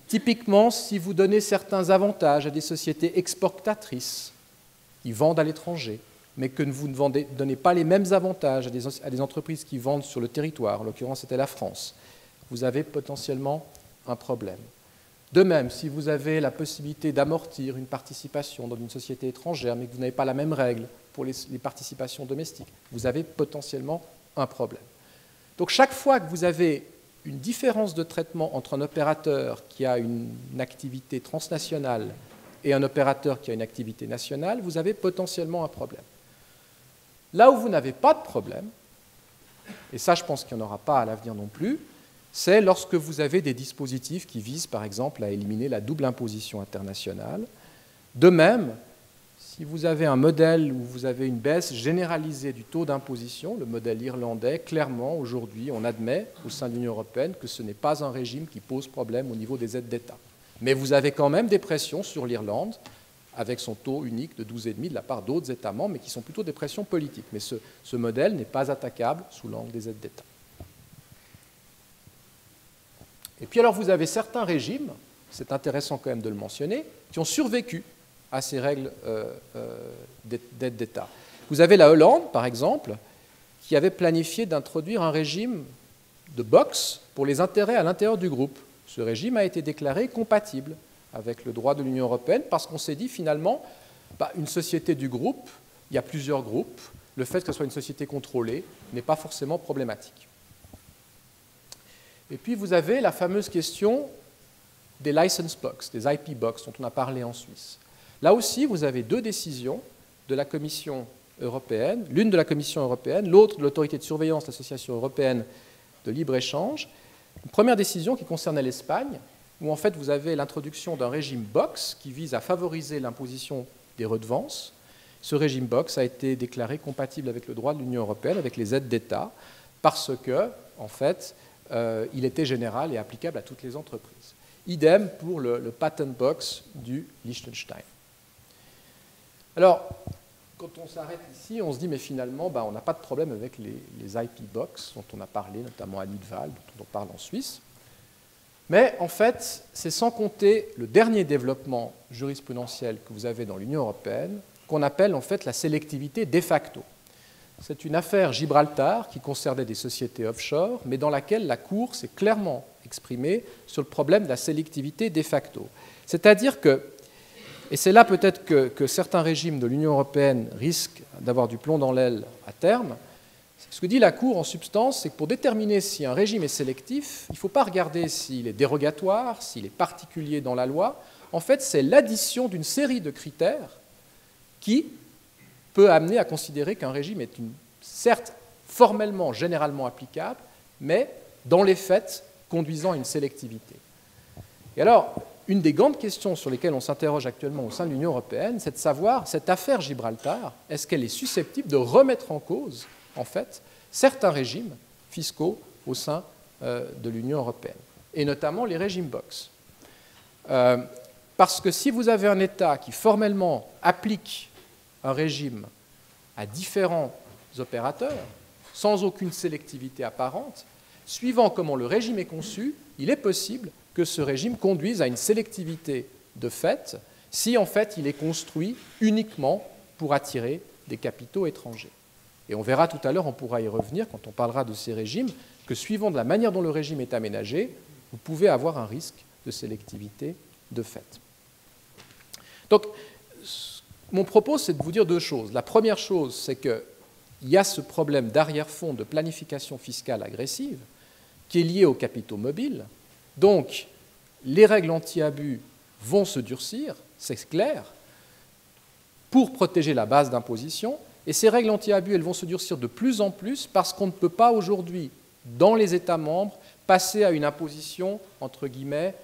Typiquement, si vous donnez certains avantages à des sociétés exportatrices qui vendent à l'étranger, mais que vous ne donnez pas les mêmes avantages à des entreprises qui vendent sur le territoire, en l'occurrence c'était la France, vous avez potentiellement un problème. De même, si vous avez la possibilité d'amortir une participation dans une société étrangère, mais que vous n'avez pas la même règle pour les participations domestiques, vous avez potentiellement un problème. Donc chaque fois que vous avez une différence de traitement entre un opérateur qui a une activité transnationale et un opérateur qui a une activité nationale, vous avez potentiellement un problème. Là où vous n'avez pas de problème, et ça je pense qu'il n'y en aura pas à l'avenir non plus, c'est lorsque vous avez des dispositifs qui visent par exemple à éliminer la double imposition internationale. De même, si vous avez un modèle où vous avez une baisse généralisée du taux d'imposition, le modèle irlandais, clairement aujourd'hui on admet au sein de l'Union européenne que ce n'est pas un régime qui pose problème au niveau des aides d'État. Mais vous avez quand même des pressions sur l'Irlande, avec son taux unique de 12,5 de la part d'autres États membres, mais qui sont plutôt des pressions politiques. Mais ce modèle n'est pas attaquable sous l'angle des aides d'État. Et puis alors vous avez certains régimes, c'est intéressant quand même de le mentionner, qui ont survécu à ces règles d'aide d'État. Vous avez la Hollande, par exemple, qui avait planifié d'introduire un régime de box pour les intérêts à l'intérieur du groupe. Ce régime a été déclaré compatible avec le droit de l'Union européenne parce qu'on s'est dit finalement, une société du groupe, il y a plusieurs groupes, le fait que ce soit une société contrôlée n'est pas forcément problématique. Et puis vous avez la fameuse question des license box, des IP box dont on a parlé en Suisse. Là aussi, vous avez deux décisions de la Commission européenne, l'une de la Commission européenne, l'autre de l'autorité de surveillance de l'Association européenne de libre-échange. Une première décision qui concernait l'Espagne, où en fait vous avez l'introduction d'un régime box qui vise à favoriser l'imposition des redevances. Ce régime box a été déclaré compatible avec le droit de l'Union européenne, avec les aides d'État, parce que, en fait, il était général et applicable à toutes les entreprises. Idem pour le patent box du Liechtenstein. Alors, quand on s'arrête ici, on se dit, mais finalement, on n'a pas de problème avec les IP box dont on a parlé, notamment à Lidval, dont on parle en Suisse. Mais en fait, c'est sans compter le dernier développement jurisprudentiel que vous avez dans l'Union européenne, qu'on appelle en fait la sélectivité de facto. C'est une affaire Gibraltar qui concernait des sociétés offshore, mais dans laquelle la Cour s'est clairement exprimé sur le problème de la sélectivité de facto. C'est-à-dire que, et c'est là peut-être que certains régimes de l'Union européenne risquent d'avoir du plomb dans l'aile à terme, ce que dit la Cour en substance, c'est que pour déterminer si un régime est sélectif, il ne faut pas regarder s'il est dérogatoire, s'il est particulier dans la loi. En fait, c'est l'addition d'une série de critères qui peut amener à considérer qu'un régime est certes formellement, généralement applicable, mais dans les faits, conduisant à une sélectivité. Et alors, une des grandes questions sur lesquelles on s'interroge actuellement au sein de l'Union européenne, c'est de savoir, cette affaire Gibraltar, est-ce qu'elle est susceptible de remettre en cause, en fait, certains régimes fiscaux au sein de l'Union européenne, et notamment les régimes box. Parce que si vous avez un État qui formellement applique un régime à différents opérateurs, sans aucune sélectivité apparente, suivant comment le régime est conçu, il est possible que ce régime conduise à une sélectivité de fait, si en fait il est construit uniquement pour attirer des capitaux étrangers. Et on verra tout à l'heure, on pourra y revenir quand on parlera de ces régimes, que suivant de la manière dont le régime est aménagé, vous pouvez avoir un risque de sélectivité de fait. Donc, mon propos, c'est de vous dire deux choses. La première chose, c'est qu'il y a ce problème d'arrière-fond de planification fiscale agressive qui est lié aux capitaux mobiles. Donc, les règles anti-abus vont se durcir, c'est clair, pour protéger la base d'imposition. Et ces règles anti-abus, elles vont se durcir de plus en plus parce qu'on ne peut pas aujourd'hui, dans les États membres, passer à une imposition, entre guillemets,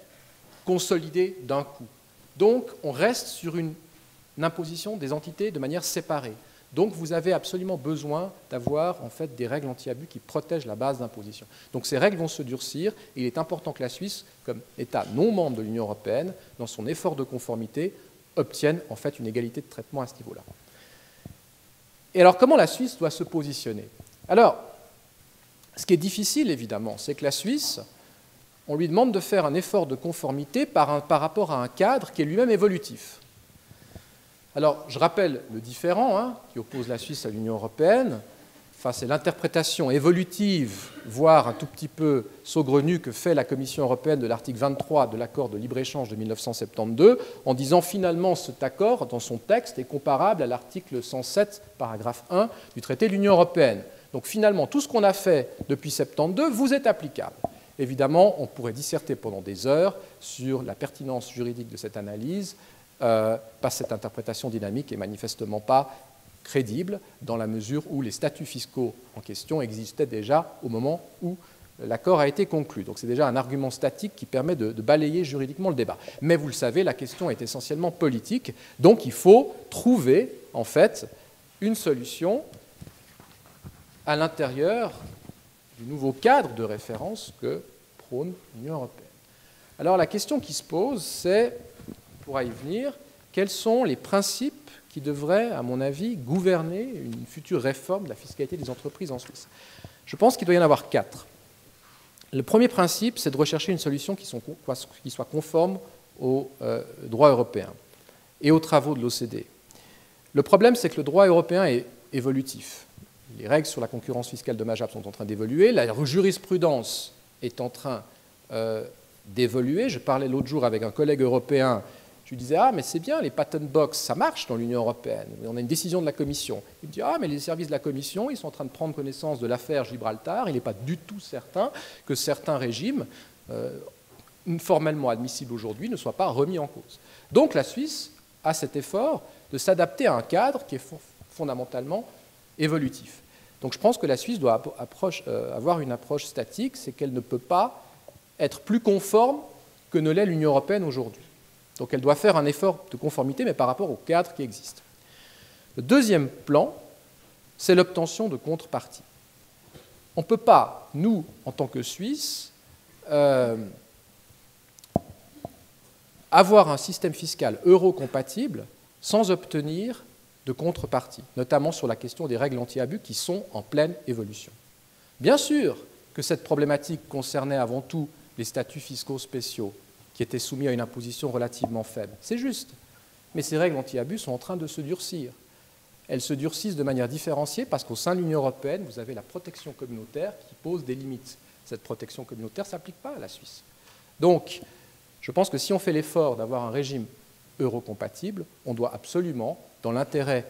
consolidée d'un coup. Donc, on reste sur une imposition des entités de manière séparée. Donc, vous avez absolument besoin d'avoir en fait des règles anti-abus qui protègent la base d'imposition. Donc, ces règles vont se durcir et il est important que la Suisse, comme État non membre de l'Union européenne, dans son effort de conformité, obtienne en fait une égalité de traitement à ce niveau-là. Et alors, comment la Suisse doit se positionner? Alors, ce qui est difficile, évidemment, c'est que la Suisse, on lui demande de faire un effort de conformité par rapport à un cadre qui est lui-même évolutif. Alors, je rappelle le différend qui oppose la Suisse à l'Union européenne. Enfin, c'est l'interprétation évolutive, voire un tout petit peu saugrenue, que fait la Commission européenne de l'article 23 de l'accord de libre-échange de 1972, en disant finalement cet accord, dans son texte, est comparable à l'article 107, paragraphe 1 du traité de l'Union européenne. Donc finalement, tout ce qu'on a fait depuis 1972 vous est applicable. Évidemment, on pourrait disserter pendant des heures sur la pertinence juridique de cette analyse, parce que cette interprétation dynamique n'est manifestement pas crédible dans la mesure où les statuts fiscaux en question existaient déjà au moment où l'accord a été conclu. Donc c'est déjà un argument statique qui permet de balayer juridiquement le débat. Mais vous le savez, la question est essentiellement politique, donc il faut trouver en fait une solution à l'intérieur du nouveau cadre de référence que prône l'Union européenne. Alors la question qui se pose, c'est, on pourra y venir, quels sont les principes qui devraient, à mon avis, gouverner une future réforme de la fiscalité des entreprises en Suisse? Je pense qu'il doit y en avoir 4. Le premier principe, c'est de rechercher une solution qui soit conforme au droit européen et aux travaux de l'OCDE. Le problème, c'est que le droit européen est évolutif. Les règles sur la concurrence fiscale dommageable sont en train d'évoluer, la jurisprudence est en train d'évoluer. Je parlais l'autre jour avec un collègue européen, je lui disais « Ah, mais c'est bien, les patent box, ça marche dans l'Union européenne, on a une décision de la Commission. » Il me dit « Ah, mais les services de la Commission, ils sont en train de prendre connaissance de l'affaire Gibraltar, il n'est pas du tout certain que certains régimes formellement admissibles aujourd'hui ne soient pas remis en cause. » Donc la Suisse a cet effort de s'adapter à un cadre qui est fondamentalement évolutif. Donc je pense que la Suisse doit avoir une approche statique, c'est qu'elle ne peut pas être plus conforme que ne l'est l'Union européenne aujourd'hui. Donc elle doit faire un effort de conformité, mais par rapport au cadre qui existe. Le deuxième plan, c'est l'obtention de contreparties. On ne peut pas, nous, en tant que Suisse, avoir un système fiscal euro-compatible sans obtenir de contrepartie, notamment sur la question des règles anti-abus qui sont en pleine évolution. Bien sûr que cette problématique concernait avant tout les statuts fiscaux spéciaux qui étaient soumis à une imposition relativement faible. C'est juste. Mais ces règles anti-abus sont en train de se durcir. Elles se durcissent de manière différenciée parce qu'au sein de l'Union européenne, vous avez la protection communautaire qui pose des limites. Cette protection communautaire ne s'applique pas à la Suisse. Donc, je pense que si on fait l'effort d'avoir un régime euro-compatible, on doit absolument, dans l'intérêt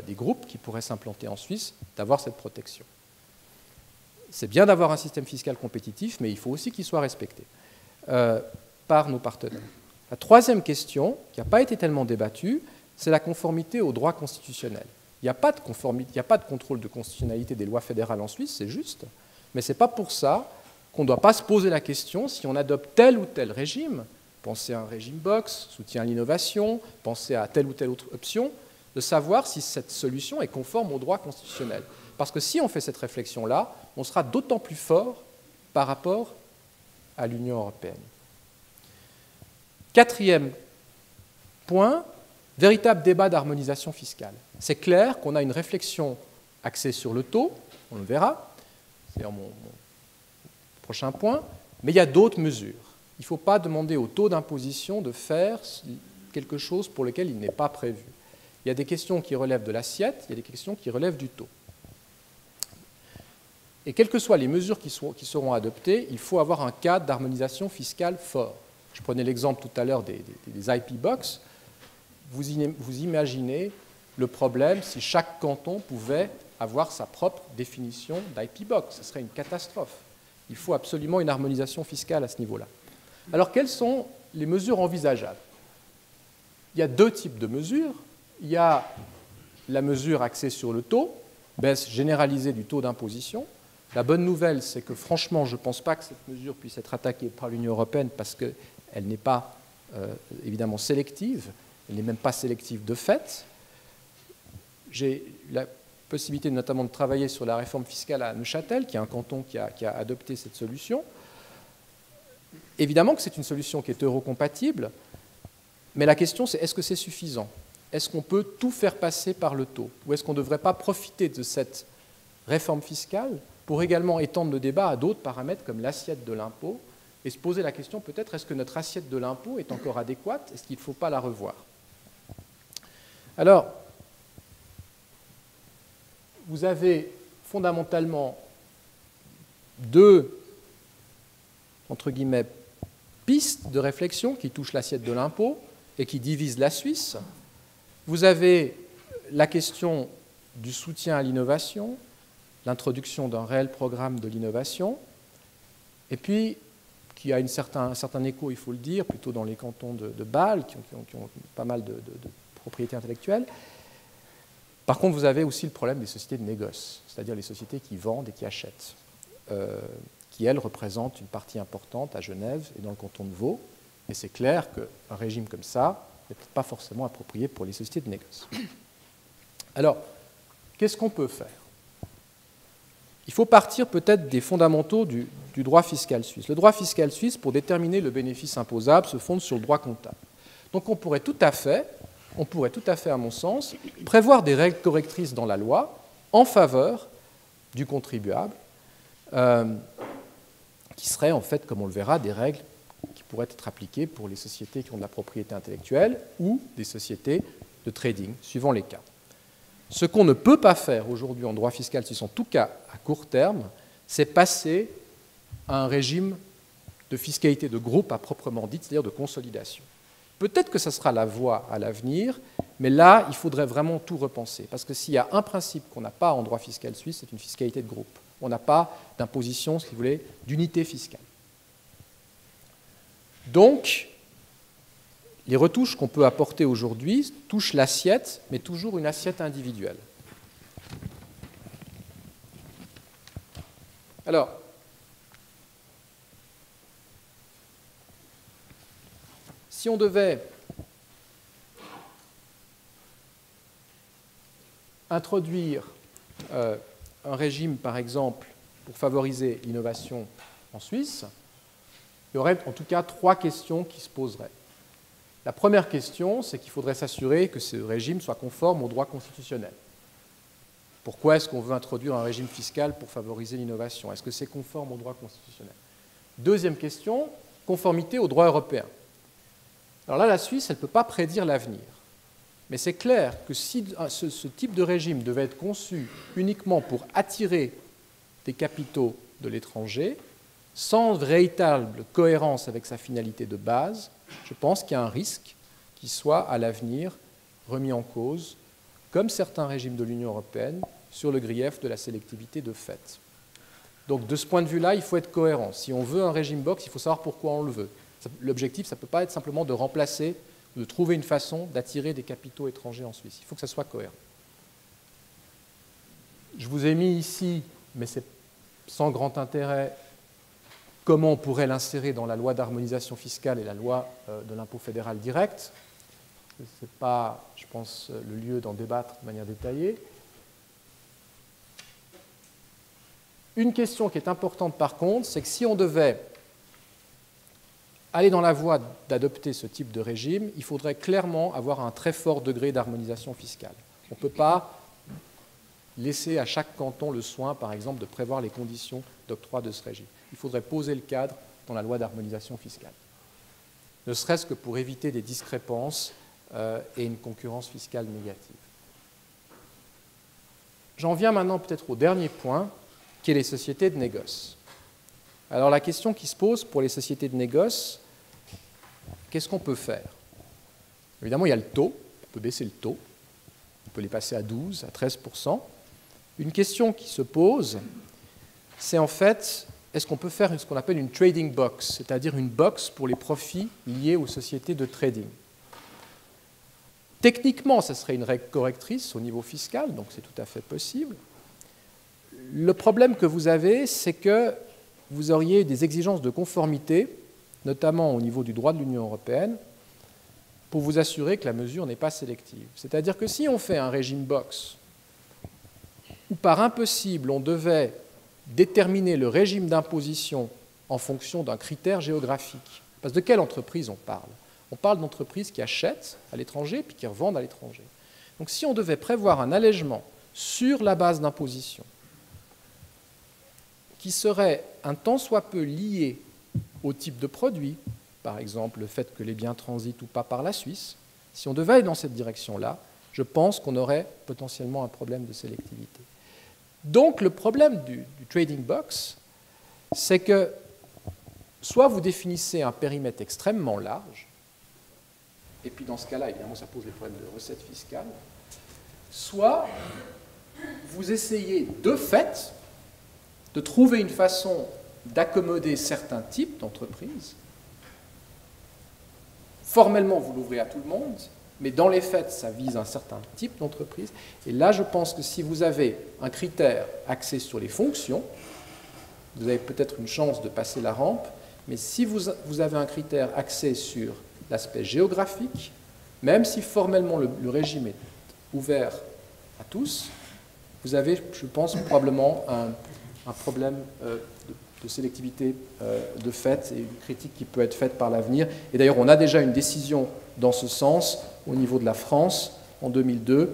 des groupes qui pourraient s'implanter en Suisse, d'avoir cette protection. C'est bien d'avoir un système fiscal compétitif, mais il faut aussi qu'il soit respecté par nos partenaires. La troisième question, qui n'a pas été tellement débattue, c'est la conformité au droit constitutionnel. Il n'y a pas de contrôle de constitutionnalité des lois fédérales en Suisse, c'est juste, mais ce n'est pas pour ça qu'on ne doit pas se poser la question si on adopte tel ou tel régime, pensez à un régime box, soutien à l'innovation, pensez à telle ou telle autre option, de savoir si cette solution est conforme au droit constitutionnel. Parce que si on fait cette réflexion-là, on sera d'autant plus fort par rapport à l'Union européenne. Quatrième point, véritable débat d'harmonisation fiscale. C'est clair qu'on a une réflexion axée sur le taux, on le verra, c'est mon prochain point, mais il y a d'autres mesures. Il ne faut pas demander au taux d'imposition de faire quelque chose pour lequel il n'est pas prévu. Il y a des questions qui relèvent de l'assiette, il y a des questions qui relèvent du taux. Et quelles que soient les mesures qui seront adoptées, il faut avoir un cadre d'harmonisation fiscale fort. Je prenais l'exemple tout à l'heure des IP Box. Vous imaginez le problème si chaque canton pouvait avoir sa propre définition d'IP Box. Ce serait une catastrophe. Il faut absolument une harmonisation fiscale à ce niveau-là. Alors, quelles sont les mesures envisageables? Il y a deux types de mesures. Il y a la mesure axée sur le taux, baisse généralisée du taux d'imposition. La bonne nouvelle, c'est que franchement, je ne pense pas que cette mesure puisse être attaquée par l'Union européenne parce qu'elle n'est pas évidemment sélective, elle n'est même pas sélective de fait. J'ai la possibilité notamment de travailler sur la réforme fiscale à Neuchâtel, qui est un canton qui a adopté cette solution. Évidemment que c'est une solution qui est eurocompatible, mais la question c'est est-ce que c'est suffisant? Est-ce qu'on peut tout faire passer par le taux? Ou est-ce qu'on ne devrait pas profiter de cette réforme fiscale pour également étendre le débat à d'autres paramètres comme l'assiette de l'impôt et se poser la question peut-être est-ce que notre assiette de l'impôt est encore adéquate? Est-ce qu'il ne faut pas la revoir? Alors, vous avez fondamentalement deux, entre guillemets, pistes de réflexion qui touchent l'assiette de l'impôt et qui divisent la Suisse. Vous avez la question du soutien à l'innovation, l'introduction d'un réel programme de l'innovation, et puis, qui a un certain écho, il faut le dire, plutôt dans les cantons de Bâle, qui ont pas mal de propriété intellectuelle. Par contre, vous avez aussi le problème des sociétés de négoce, c'est-à-dire les sociétés qui vendent et qui achètent, qui, elles, représentent une partie importante à Genève et dans le canton de Vaud. Et c'est clair qu'un régime comme ça n'est peut-être pas forcément approprié pour les sociétés de négoce. Alors, qu'est-ce qu'on peut faire? Il faut partir peut-être des fondamentaux du droit fiscal suisse. Le droit fiscal suisse, pour déterminer le bénéfice imposable, se fonde sur le droit comptable. Donc on pourrait tout à fait, à mon sens, prévoir des règles correctrices dans la loi en faveur du contribuable, qui seraient en fait, comme on le verra, des règles qui pourraient être appliquées pour les sociétés qui ont de la propriété intellectuelle ou des sociétés de trading, suivant les cas. Ce qu'on ne peut pas faire aujourd'hui en droit fiscal, si en tout cas à court terme, c'est passer à un régime de fiscalité de groupe à proprement dit, c'est-à-dire de consolidation. Peut-être que ce sera la voie à l'avenir, mais là, il faudrait vraiment tout repenser. Parce que s'il y a un principe qu'on n'a pas en droit fiscal suisse, c'est une fiscalité de groupe. On n'a pas d'imposition, si vous voulez, d'unité fiscale. Donc, les retouches qu'on peut apporter aujourd'hui touchent l'assiette, mais toujours une assiette individuelle. Alors, si on devait introduire un régime, par exemple, pour favoriser l'innovation en Suisse, il y aurait en tout cas 3 questions qui se poseraient. La première question, c'est qu'il faudrait s'assurer que ce régime soit conforme au droit constitutionnel. Pourquoi est-ce qu'on veut introduire un régime fiscal pour favoriser l'innovation? Est-ce que c'est conforme au droit constitutionnel? Deuxième question, conformité au droit européen. Alors là, la Suisse, elle ne peut pas prédire l'avenir. Mais c'est clair que si ce type de régime devait être conçu uniquement pour attirer des capitaux de l'étranger, sans véritable cohérence avec sa finalité de base, je pense qu'il y a un risque qui soit à l'avenir remis en cause, comme certains régimes de l'Union européenne, sur le grief de la sélectivité de fait. Donc de ce point de vue-là, il faut être cohérent. Si on veut un régime box, il faut savoir pourquoi on le veut. L'objectif, ça ne peut pas être simplement de remplacer, de trouver une façon d'attirer des capitaux étrangers en Suisse. Il faut que ça soit cohérent. Je vous ai mis ici, mais c'est sans grand intérêt, comment on pourrait l'insérer dans la loi d'harmonisation fiscale et la loi de l'impôt fédéral direct. Ce n'est pas, je pense, le lieu d'en débattre de manière détaillée. Une question qui est importante par contre, c'est que si on devait aller dans la voie d'adopter ce type de régime, il faudrait clairement avoir un très fort degré d'harmonisation fiscale. On ne peut pas laisser à chaque canton le soin, par exemple, de prévoir les conditions d'octroi de ce régime. Il faudrait poser le cadre dans la loi d'harmonisation fiscale, ne serait-ce que pour éviter des discrépances et une concurrence fiscale négative. J'en viens maintenant peut-être au dernier point, qui est les sociétés de négoce. Alors la question qui se pose pour les sociétés de négoce, qu'est-ce qu'on peut faire? Évidemment, il y a le taux, on peut baisser le taux, on peut les passer à 12, à 13%. Une question qui se pose, c'est en fait, est-ce qu'on peut faire ce qu'on appelle une trading box, c'est-à-dire une box pour les profits liés aux sociétés de trading? Techniquement, ça serait une règle correctrice au niveau fiscal, donc c'est tout à fait possible. Le problème que vous avez, c'est que vous auriez des exigences de conformité, notamment au niveau du droit de l'Union européenne, pour vous assurer que la mesure n'est pas sélective. C'est-à-dire que si on fait un régime box, où par impossible on devait déterminer le régime d'imposition en fonction d'un critère géographique, parce de quelle entreprise on parle? On parle d'entreprises qui achètent à l'étranger puis qui revendent à l'étranger. Donc si on devait prévoir un allègement sur la base d'imposition qui serait un tant soit peu lié au type de produit, par exemple le fait que les biens transitent ou pas par la Suisse, si on devait aller dans cette direction-là, je pense qu'on aurait potentiellement un problème de sélectivité. Donc le problème du trading box, c'est que soit vous définissez un périmètre extrêmement large, et puis dans ce cas-là, évidemment, ça pose des problèmes de recettes fiscales, soit vous essayez de fait de trouver une façon d'accommoder certains types d'entreprises. Formellement, vous l'ouvrez à tout le monde, mais dans les faits, ça vise un certain type d'entreprise. Et là, je pense que si vous avez un critère axé sur les fonctions, vous avez peut-être une chance de passer la rampe, mais si vous avez un critère axé sur l'aspect géographique, même si formellement le régime est ouvert à tous, vous avez, je pense, probablement un problème de sélectivité de fait et une critique qui peut être faite par l'avenir. Et d'ailleurs, on a déjà une décision dans ce sens au niveau de la France. En 2002,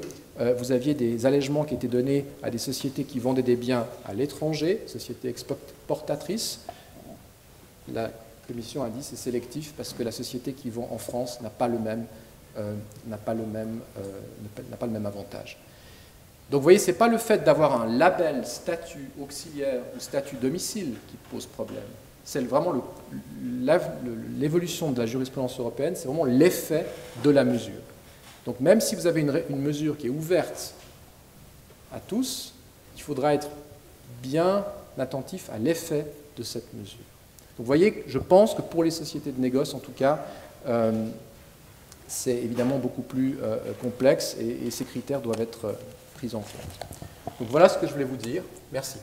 vous aviez des allègements qui étaient donnés à des sociétés qui vendaient des biens à l'étranger, sociétés exportatrices. La Commission a dit c'est sélectif parce que la société qui vend en France n'a pas le même avantage. Donc vous voyez, ce n'est pas le fait d'avoir un label statut auxiliaire ou statut domicile qui pose problème. C'est vraiment l'évolution de la jurisprudence européenne, c'est vraiment l'effet de la mesure. Donc même si vous avez une mesure qui est ouverte à tous, il faudra être bien attentif à l'effet de cette mesure. Donc vous voyez, je pense que pour les sociétés de négoce, en tout cas, c'est évidemment beaucoup plus complexe et ces critères doivent être pris en compte. Donc voilà ce que je voulais vous dire. Merci.